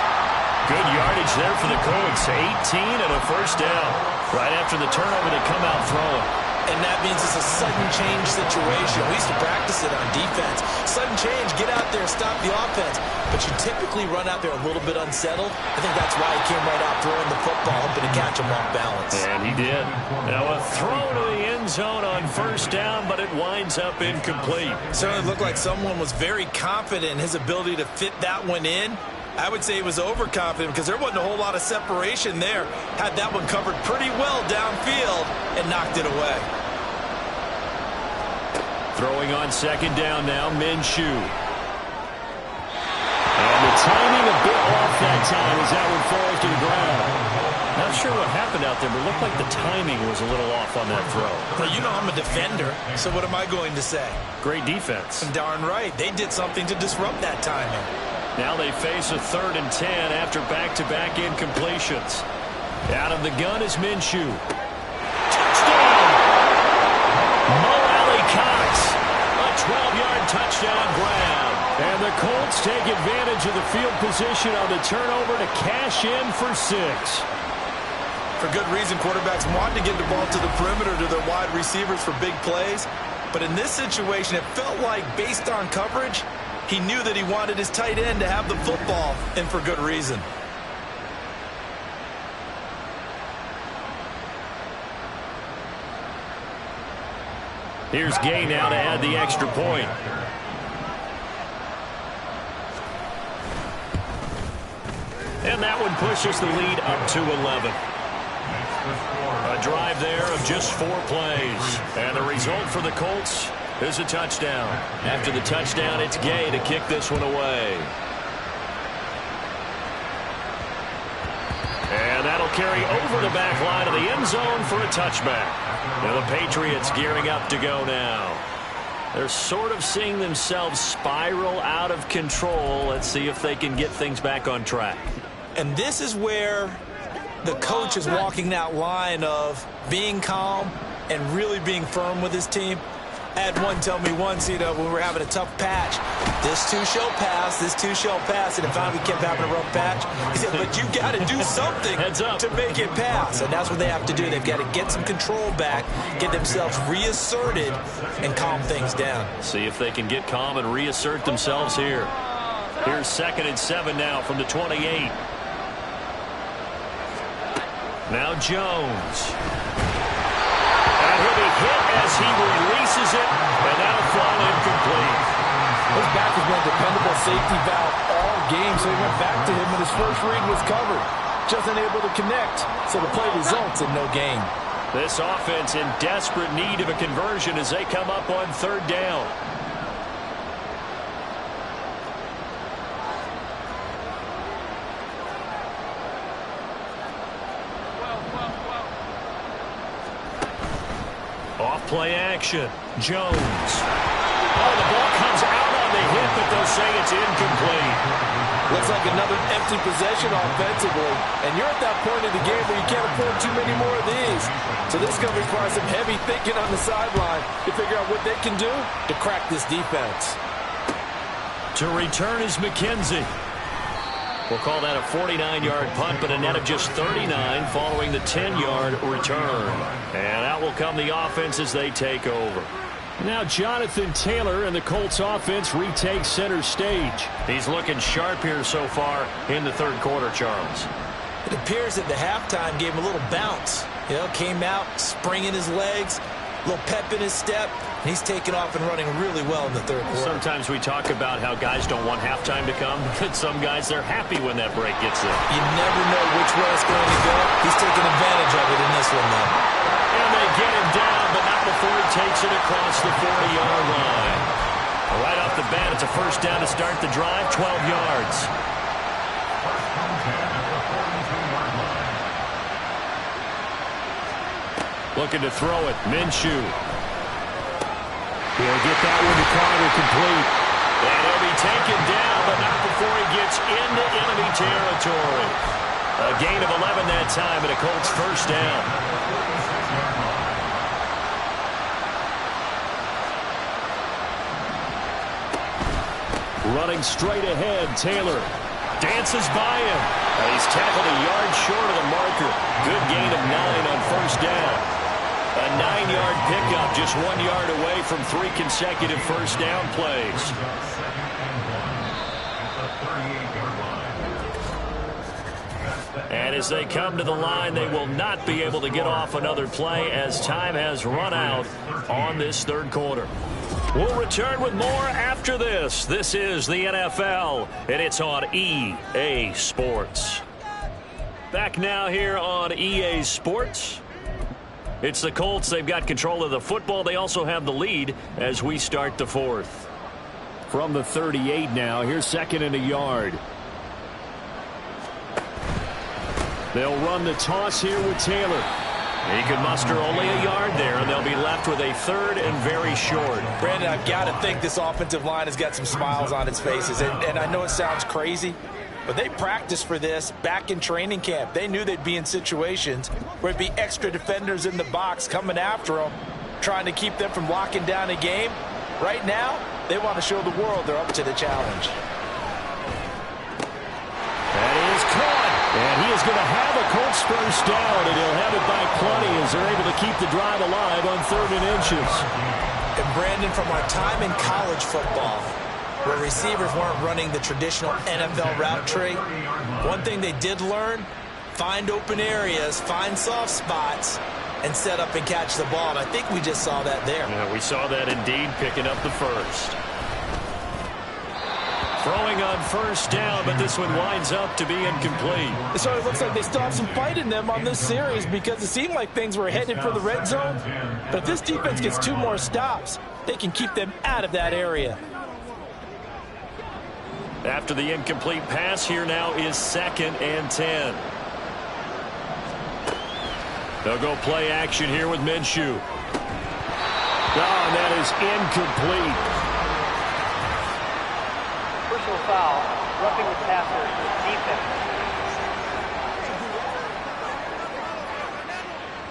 Good yardage there for the Colts. 18 and a first down. Right after the turnover, they come out throwing. And that means it's a sudden change situation. We used to practice it on defense. Sudden change, get out there, stop the offense. But you typically run out there a little bit unsettled. I think that's why he came right out throwing the football, hoping to catch him off balance. And he did. Now a throw to the end zone on first down, but it winds up incomplete. Certainly looked like someone was very confident in his ability to fit that one in. I would say he was overconfident because there wasn't a whole lot of separation there. Had that one covered pretty well downfield and knocked it away. Throwing on 2nd down now, Minshew. And the timing a bit off that time as that one falls to the ground. Not sure what happened out there, but it looked like the timing was a little off on that throw. Well, you know I'm a defender, so what am I going to say? Great defense. Darn right. They did something to disrupt that timing. Now they face a 3rd and 10 after back-to-back incompletions. Out of the gun is Minshew. Touchdown! Mo Cox, a 12-yard touchdown grab. And the Colts take advantage of the field position on the turnover to cash in for 6. For good reason, quarterbacks want to get the ball to the perimeter to their wide receivers for big plays. But in this situation, it felt like, based on coverage, he knew that he wanted his tight end to have the football, and for good reason. Here's Gay now to add the extra point. And that one pushes the lead up to 11. A drive there of just 4 plays. And the result for the Colts is a touchdown. After the touchdown, it's Gay to kick this one away. And that'll carry over the back line of the end zone for a touchback. Now the Patriots gearing up to go now. They're sort of seeing themselves spiral out of control. Let's see if they can get things back on track. And this is where the coach is walking that line of being calm and really being firm with his team. I had one tell me once, when we were having a tough patch, this too shall pass, this too shall pass, and if we kept having a rough patch, he said, but you got to do something to make it pass, and that's what they have to do. They've got to get some control back, get themselves reasserted, and calm things down. See if they can get calm and reassert themselves here. Here's 2nd and 7 now from the 28. Now Jones. And he'll be hit as he releases it, and that'll fall incomplete. His back has been a dependable safety valve all game, so he went back to him, and his first read was covered. Just unable to connect, so the play results in no gain. This offense in desperate need of a conversion as they come up on 3rd down. Off-play action. Jones. Oh, the ball comes out on the hit, but they'll say it's incomplete. Looks like another empty possession offensively. And you're at that point in the game where you can't afford too many more of these. So this is going to require some heavy thinking on the sideline to figure out what they can do to crack this defense. To return is McKenzie. We'll call that a 49-yard punt, but a net of just 39 following the 10-yard return. And out will come the offense as they take over. Now Jonathan Taylor and the Colts offense retake center stage. He's looking sharp here so far in the 3rd quarter, Charles. It appears that the halftime gave him a little bounce. Came out, spring in his legs, a little pep in his step, and he's taken off and running really well in the 3rd quarter. Sometimes we talk about how guys don't want halftime to come, but some guys, they're happy when that break gets in. You never know which way it's going to go. He's taking advantage of it in this one, though. And they get him down, but not before he takes it across the 40-yard line. Right off the bat, it's a 1st down to start the drive, 12 yards. Looking to throw it, Minshew. He'll get that one to Carter complete. And he'll be taken down, but not before he gets into enemy territory. A gain of 11 that time, and a Colts 1st down. Running straight ahead, Taylor dances by him. He's tackled a yard short of the marker. Good gain of 9 on 1st down. A 9-yard pickup, just 1 yard away from 3 consecutive 1st down plays. And as they come to the line, they will not be able to get off another play as time has run out on this 3rd quarter. We'll return with more after this. This is the NFL, and it's on EA Sports. Back now here on EA Sports. It's the Colts. They've got control of the football. They also have the lead as we start the 4th. From the 38 now, here's 2nd and a yard. They'll run the toss here with Taylor. He can muster only a yard there, and they'll be left with a 3rd and very short. Brandon, I've got to think this offensive line has got some smiles on its faces. And I know it sounds crazy, but they practiced for this back in training camp. They knew they'd be in situations where it'd be extra defenders in the box coming after them, trying to keep them from locking down a game. Right now, they want to show the world they're up to the challenge. That is caught. And he is going to have a Colts 1st down, and he'll have it by plenty as they're able to keep the drive alive on 3rd and inches. And Brandon, from our time in college football, where receivers weren't running the traditional NFL route tree, one thing they did learn, find open areas, find soft spots, and set up and catch the ball. And I think we just saw that there. Yeah, we saw that indeed, picking up the 1st. Throwing on 1st down, but this one winds up to be incomplete. So it looks like they still have some fight in them on this series because it seemed like things were headed for the red zone. But if this defense gets 2 more stops, they can keep them out of that area. After the incomplete pass, here now is 2nd and 10. They'll go play action here with Minshew. And that is incomplete. Personal foul, roughing the passer, defense.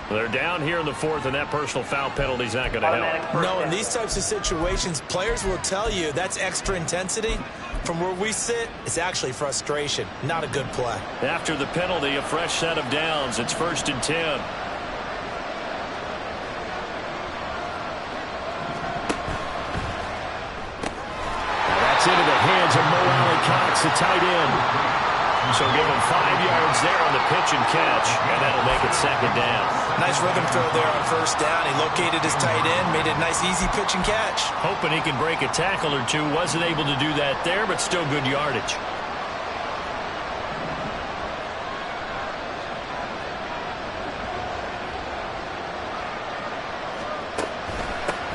They're down here in the fourth, and that personal foul penalty is not going to help. No, in these types of situations, players will tell you that's extra intensity. From where we sit, it's actually frustration, not a good play. After the penalty, a fresh set of downs. It's 1st and 10. That's into the hands of Mo Alley-Cox, the tight end. So give him 5 yards there on the pitch and catch, and that'll make it 2nd down. Nice rhythm throw there on 1st down. He located his tight end, made it a nice, easy pitch and catch. Hoping he can break a tackle or two. Wasn't able to do that there, but still good yardage.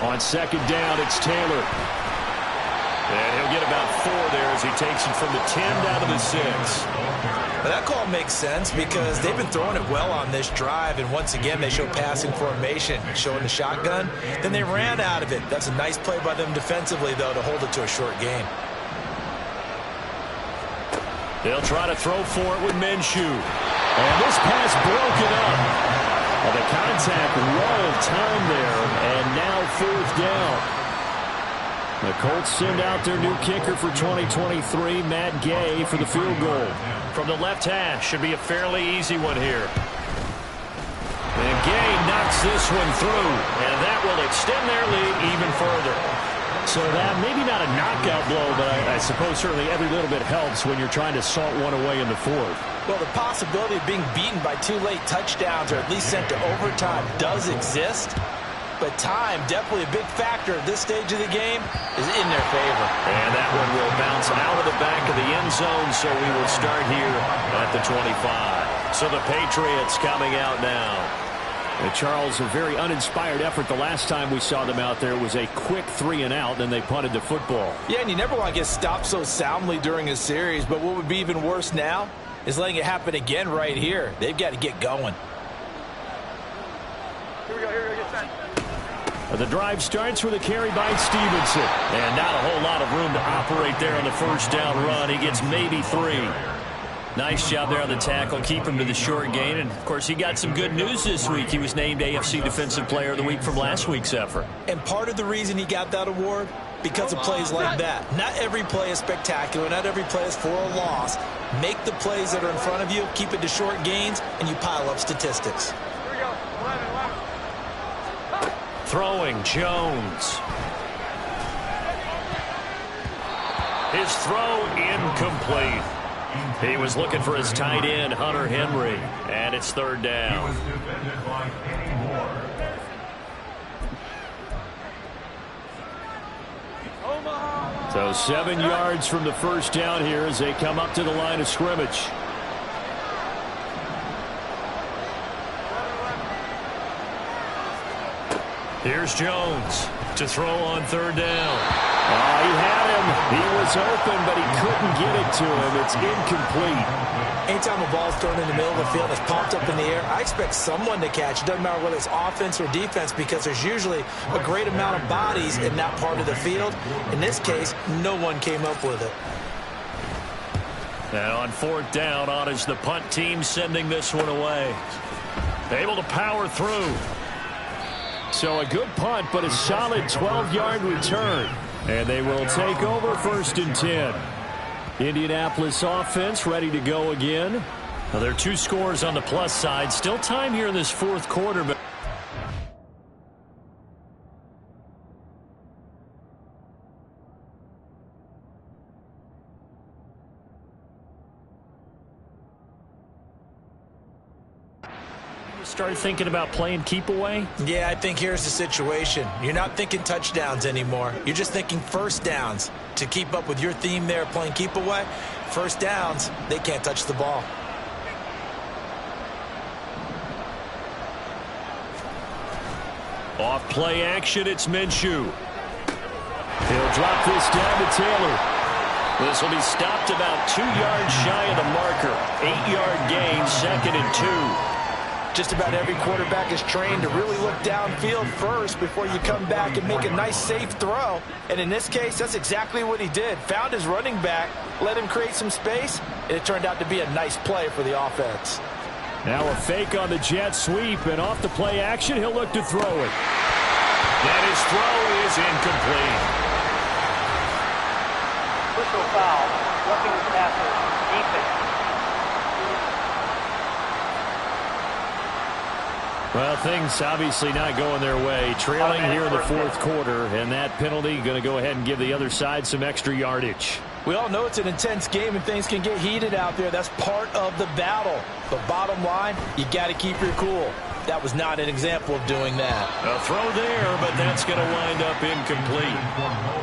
On 2nd down, it's Taylor. And he'll get about 4 there as he takes it from the 10 down to the 6. Well, that call makes sense because they've been throwing it well on this drive, and once again they show passing formation, showing the shotgun. Then they ran out of it. That's a nice play by them defensively, though, to hold it to a short gain. They'll try to throw for it with Minshew. And this pass broken up. Well, the contact well timed there, and now 4th down. The Colts send out their new kicker for 2023, Matt Gay, for the field goal. From the left hash, should be a fairly easy one here. And Gay knocks this one through, and that will extend their lead even further. So that, maybe not a knockout blow, but I suppose certainly every little bit helps when you're trying to salt one away in the 4th. Well, the possibility of being beaten by 2 late touchdowns or at least sent to overtime does exist. But time, definitely a big factor at this stage of the game, is in their favor. And that one will bounce out of the back of the end zone, so we will start here at the 25. So the Patriots coming out now. And Charles, a very uninspired effort the last time we saw them out there. It was a quick 3 and out, then they punted the football. Yeah, and you never want to get stopped so soundly during a series, but what would be even worse now is letting it happen again right here. They've got to get going. Here we go, get set. The drive starts with a carry by Stevenson. And not a whole lot of room to operate there on the 1st down run. He gets maybe 3. Nice job there on the tackle. Keep him to the short gain. And, of course, he got some good news this week. He was named AFC Defensive Player of the Week from last week's effort. And part of the reason he got that award, because of plays like that. Not every play is spectacular. Not every play is for a loss. Make the plays that are in front of you, keep it to short gains, and you pile up statistics. Here we go, 11. Throwing, Jones. His throw incomplete. He was looking for his tight end, Hunter Henry, and it's 3rd down. He was defended by Kenny Moore. So 7 yards from the 1st down here as they come up to the line of scrimmage. Here's Jones to throw on 3rd down. He had him. He was open, but he couldn't get it to him. It's incomplete. Anytime a ball's thrown in the middle of the field that's popped up in the air, I expect someone to catch. It doesn't matter whether it's offense or defense because there's usually a great amount of bodies in that part of the field. In this case, no one came up with it. And on 4th down, on is the punt team sending this one away. Able to power through. So a good punt, but a solid 12-yard return. And they will take over 1st and 10. Indianapolis offense ready to go again. Now, there are 2 scores on the plus side. Still time here in this 4th quarter, but start thinking about playing keep away? Yeah, I think here's the situation. You're not thinking touchdowns anymore. You're just thinking 1st downs. To keep up with your theme there, playing keep away, 1st downs, they can't touch the ball. Off play action, it's Minshew. He'll drop this down to Taylor. This will be stopped about 2 yards shy of the marker. 8-yard gain, 2nd and 2. Just about every quarterback is trained to really look downfield first before you come back and make a nice, safe throw. And in this case, that's exactly what he did. Found his running back, let him create some space, and it turned out to be a nice play for the offense. Now a fake on the jet sweep, and off the play action, he'll look to throw it. And his throw is incomplete. Official foul. Roughing the passer. Defense. Well, things obviously not going their way. Trailing here in the fourth quarter, and that penalty going to go ahead and give the other side some extra yardage. We all know it's an intense game and things can get heated out there. That's part of the battle. But bottom line, you got to keep your cool. That was not an example of doing that. A throw there, but that's going to wind up incomplete.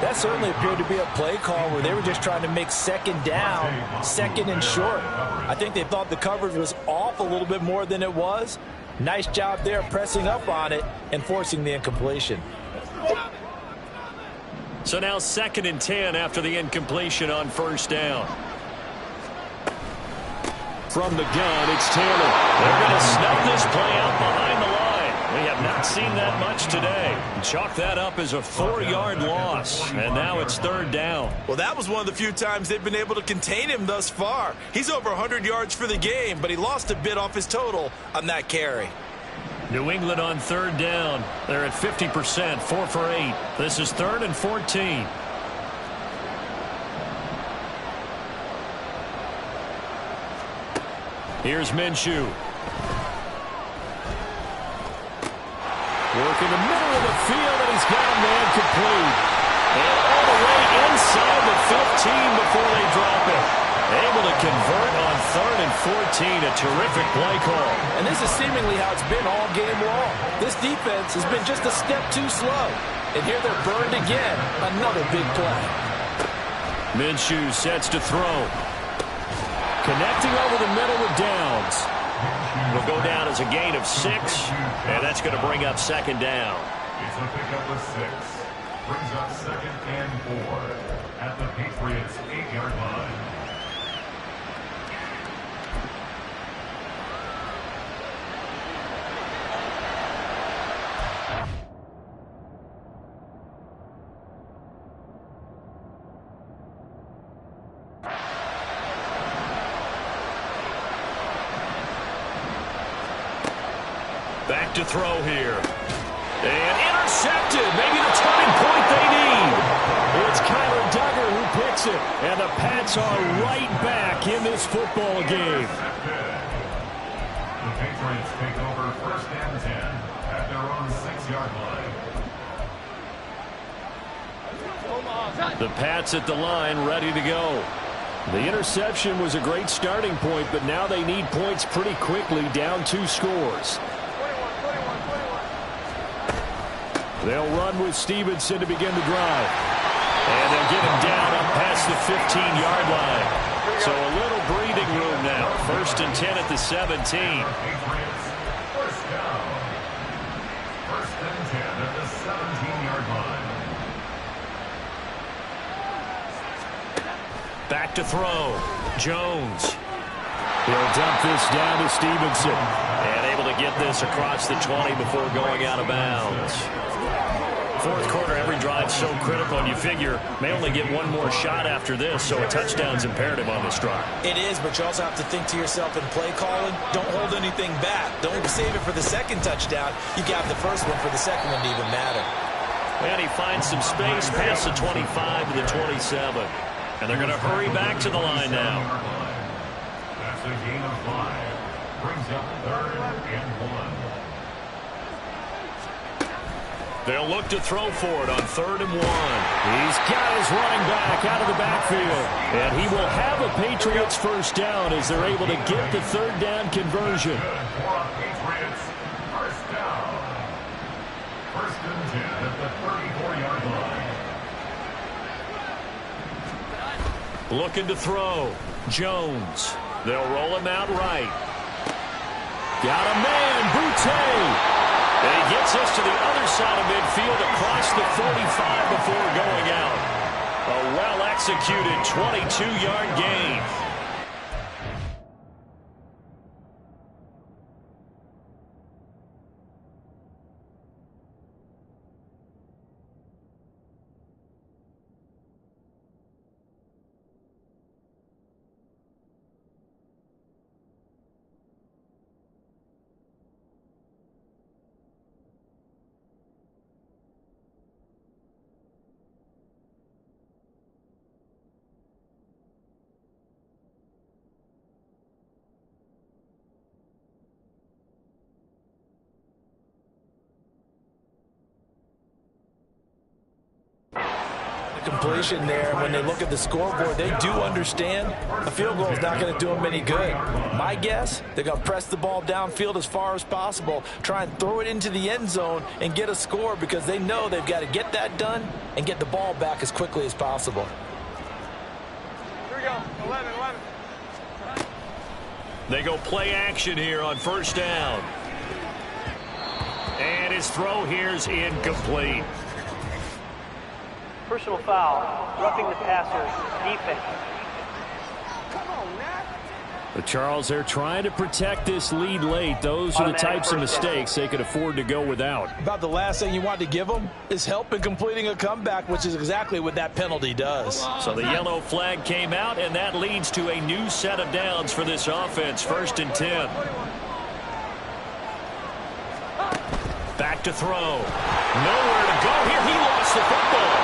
That certainly appeared to be a play call where they were just trying to make second down, second and short. I think they thought the coverage was off a little bit more than it was. Nice job there pressing up on it and forcing the incompletion. So now 2nd and 10 after the incompletion on first down. From the gun, it's Taylor. They're going to snub this play out behind the line. We have not seen that much today. Chalk that up as a 4-yard loss, and now it's 3rd down. Well, that was one of the few times they've been able to contain him thus far. He's over 100 yards for the game, but he lost a bit off his total on that carry. New England on 3rd down. They're at 50%, 4 for 8. This is 3rd and 14. Here's Minshew. Work in the middle of the field, and he's got a man complete. And all the way inside the 15 before they drop it. Able to convert on 3rd and 14. A terrific play call. And this is seemingly how it's been all game long. This defense has been just a step too slow. And here they're burned again. Another big play. Minshew sets to throw. Connecting over the middle with Downs. Will go down as a gain of 6, and that's going to bring up 2nd down. It's a pickup of 6. Brings up 2nd and 4 at the Patriots' 8-yard line. Back to throw here. And intercepted. Maybe the turning point they need. It's Kyler Duggar who picks it. And the Pats are right back in this football game. The Patriots take over 1st and 10 at their own 6-yard line. The Pats at the line, ready to go. The interception was a great starting point, but now they need points pretty quickly, down 2 scores. They'll run with Stevenson to begin the drive. And they'll get him down up past the 15-yard line. So a little breathing room now. 1st and 10 at the 17. Patriots, 1st down. 1st and 10 at the 17-yard line. Back to throw. Jones. He'll dump this down to Stevenson. And able to get this across the 20 before going out of bounds. 4th quarter, every drive so critical, and you figure may only get one more shot after this, so a touchdown's imperative on this drive. It is, but you also have to think to yourself in play calling, don't hold anything back. Don't save it for the 2nd touchdown. You got the 1st one for the 2nd one to even matter. And he finds some space past the 25 to the 27. And they're going to hurry back to the line now. That's a gain of 5. Brings up 3rd and 1. They'll look to throw for it on 3rd and 1. He's got his running back out of the backfield. And he will have a Patriots 1st down as they're able to get the 3rd down conversion. For a Patriots 1st down. 1st and 10 at the 34-yard line. Looking to throw. Jones. They'll roll him out right. Got a man, Boutte. And he gets us to the other side of midfield across the 45 before going out. A well-executed 22-yard gain. completion there. When they look at the scoreboard, they do understand a field goal is not going to do them any good. My guess, they're going to press the ball downfield as far as possible, try and throw it into the end zone and get a score because they know they've got to get that done and get the ball back as quickly as possible. Here we go. 11. They go play action here on first down. And his throw here's incomplete. Personal foul. Roughing the passer. Defense. But Charles, they're trying to protect this lead late. Those are the types of mistakes they could afford to go without. About the last thing you want to give them is help in completing a comeback, which is exactly what that penalty does. So the yellow flag came out, and that leads to a new set of downs for this offense. 1st and 10. Back to throw. Nowhere to go here. He lost the football.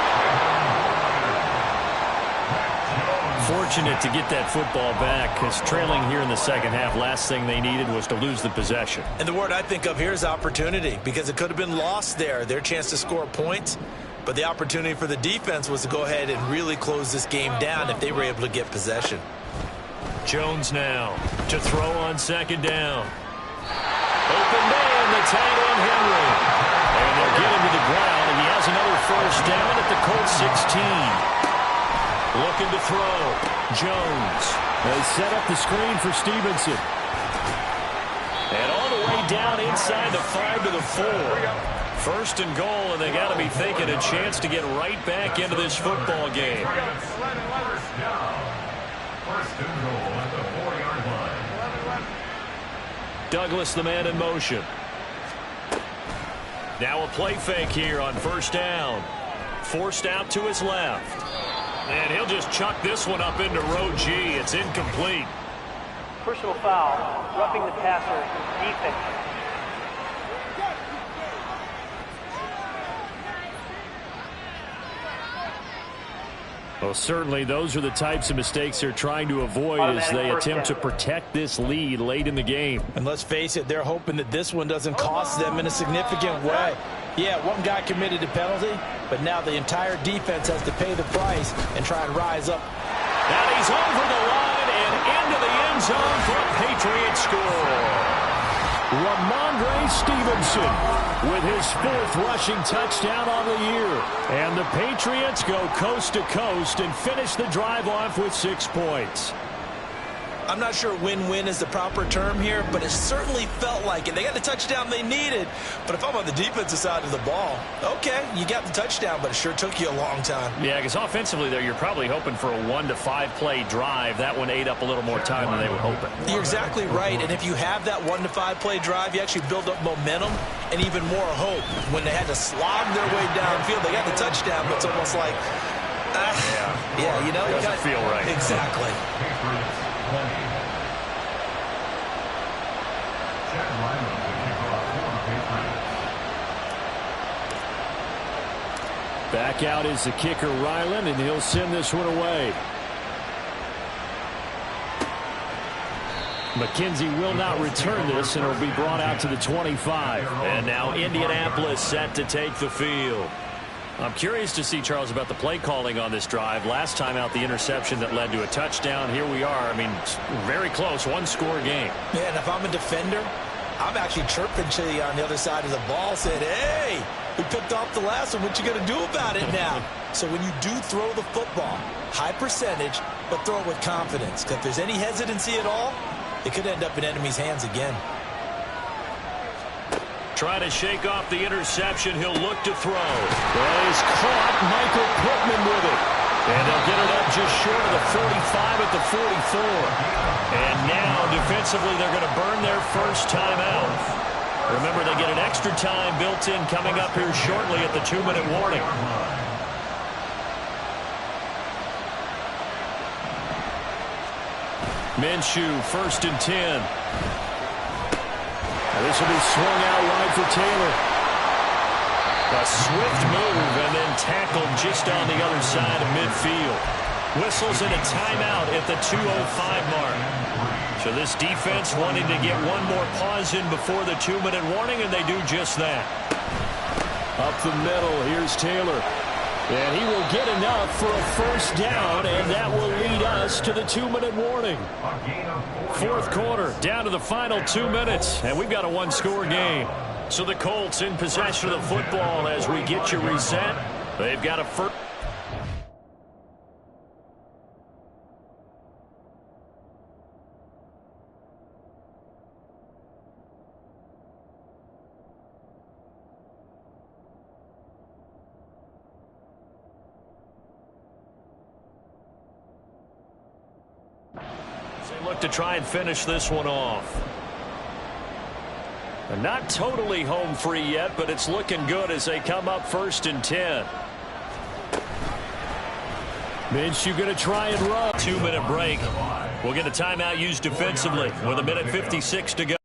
Fortunate to get that football back, because trailing here in the second half, last thing they needed was to lose the possession. And the word I think of here is opportunity, because it could have been lost there, their chance to score points. But the opportunity for the defense was to go ahead and really close this game down if they were able to get possession. Jones now to throw on 2nd down. Open man, the tight end Henry. And they'll get him to the ground, and he has another 1st down at the Colts 16. Looking to throw. Jones. They set up the screen for Stevenson. And all the way down inside the 5 to the 4. 1st and goal, and they got to be thinking a chance to get right back into this football game. 1st down. 1st and goal at the 4-yard line. Douglas, the man in motion. Now a play fake here on 1st down. Forced out to his left. And he'll just chuck this one up into row G. It's incomplete. Personal foul. Roughing the passer. Defense. Well, certainly those are the types of mistakes they're trying to avoid as they attempt to protect this lead late in the game. And let's face it, they're hoping that this one doesn't cost them in a significant way. Yeah, one guy committed a penalty, but now the entire defense has to pay the price and try and rise up. And he's over the line and into the end zone for a Patriot score. Ramondre Stevenson with his 4th rushing touchdown on the year. And the Patriots go coast to coast and finish the drive off with 6 points. I'm not sure win-win is the proper term here, but it certainly felt like it. They got the touchdown they needed, but if I'm on the defensive side of the ball, okay, you got the touchdown, but it sure took you a long time. Yeah, because offensively there, you're probably hoping for a 1 to 5 play drive. That one ate up a little more time than they were hoping. You're exactly right, and if you have that 1 to 5 play drive, you actually build up momentum and even more hope. When they had to slog their way downfield, they got the touchdown, but it's almost like, yeah, you know, it doesn't feel right. Exactly. Back out is the kicker, Ryland, and he'll send this one away. McKenzie will not return this, and it'll be brought out to the 25. And now Indianapolis set to take the field. I'm curious to see, Charles, about the play calling on this drive. Last time out, the interception that led to a touchdown. Here we are. I mean, very close, 1-score game. Yeah, and if I'm a defender, I'm actually chirping to you on the other side of the ball, saying, hey, we picked off the last one. What you going to do about it now? So when you do throw the football, high percentage, but throw it with confidence. Because if there's any hesitancy at all, it could end up in enemy's hands again. Trying to shake off the interception. He'll look to throw. Well, he's caught Michael Pittman with it. And they'll get it up just short of the 45 at the 44. And now, defensively, they're going to burn their first timeout. Remember, they get an extra time built in coming up here shortly at the 2-minute warning. Minshew, 1st and 10. This will be swung out wide for Taylor. A swift move and then tackled just on the other side of midfield. Whistles in a timeout at the 2:05 mark. So this defense wanting to get one more pause in before the 2-minute warning, and they do just that. Up the middle, here's Taylor. And he will get enough for a first down, and that will lead us to the 2-minute warning. Fourth quarter, down to the final 2 minutes, and we've got a one-score game. So the Colts in possession of the football as we get you reset. They've got a first. Look to try and finish this one off. And not totally home free yet, but it's looking good as they come up 1st and 10. Minshew going to try and run. 2-minute break. We'll get a timeout used defensively with 1:56 to go.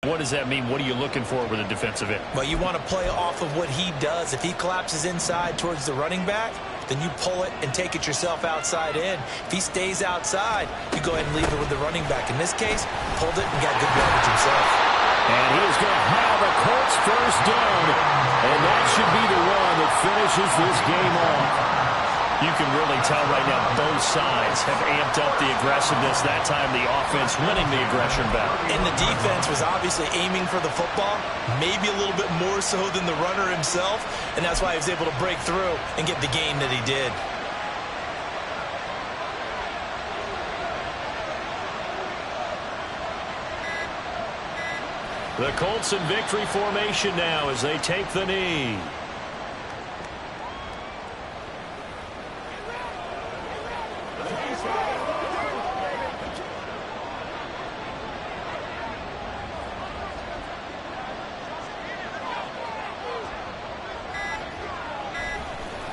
What does that mean? What are you looking for with a defensive end? Well, you want to play off of what he does. If he collapses inside towards the running back, then you pull it and take it yourself outside in. If he stays outside, you go ahead and leave it with the running back. In this case, pulled it and got good yardage himself. And he is going to have a Colts first down, and that should be the one that finishes this game off. You can really tell right now both sides have amped up the aggressiveness. That time the offense winning the aggression battle. And the defense was obviously aiming for the football, maybe a little bit more so than the runner himself, and that's why he was able to break through and get the gain that he did. The Colts in victory formation now as they take the knee.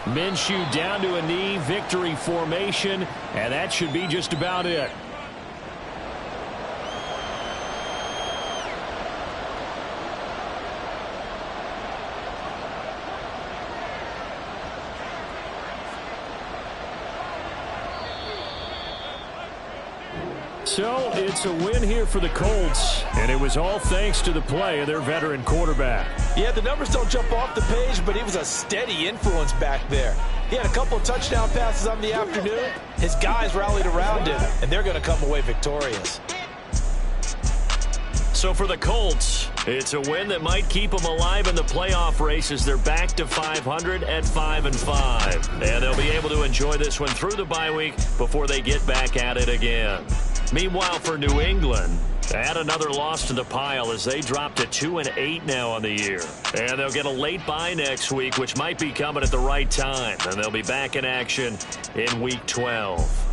Minshew down to a knee, victory formation, and that should be just about it. So it's a win here for the Colts, and it was all thanks to the play of their veteran quarterback. Yeah, the numbers don't jump off the page, but he was a steady influence back there. He had a couple of touchdown passes on the afternoon. His guys rallied around him, and they're going to come away victorious. So for the Colts, it's a win that might keep them alive in the playoff race as they're back to 500 at 5-5. And they'll be able to enjoy this one through the bye week before they get back at it again. Meanwhile, for New England, add another loss to the pile as they drop to 2-8 now on the year. And they'll get a late bye next week, which might be coming at the right time. And they'll be back in action in Week 12.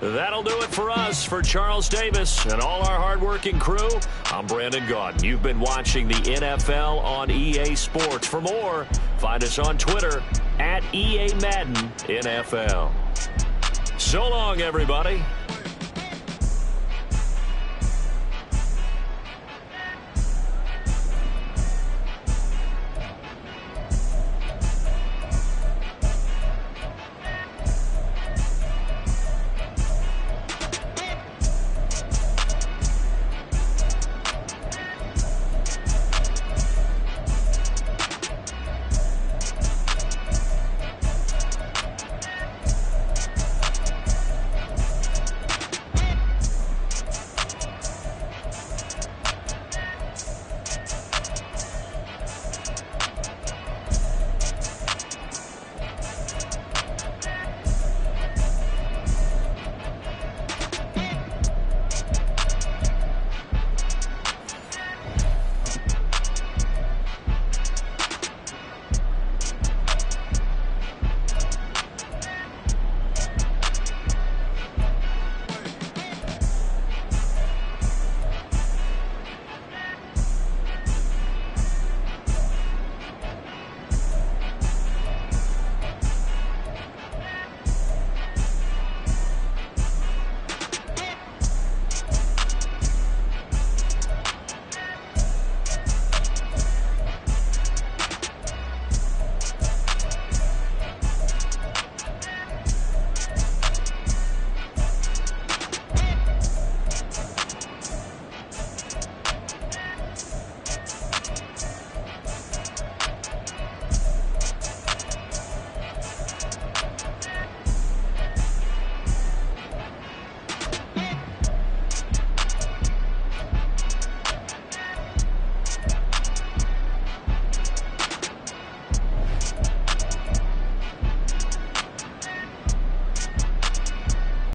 That'll do it for us. For Charles Davis and all our hardworking crew, I'm Brandon Gaudin. You've been watching the NFL on EA Sports. For more, find us on Twitter @EA Madden NFL. So long, everybody.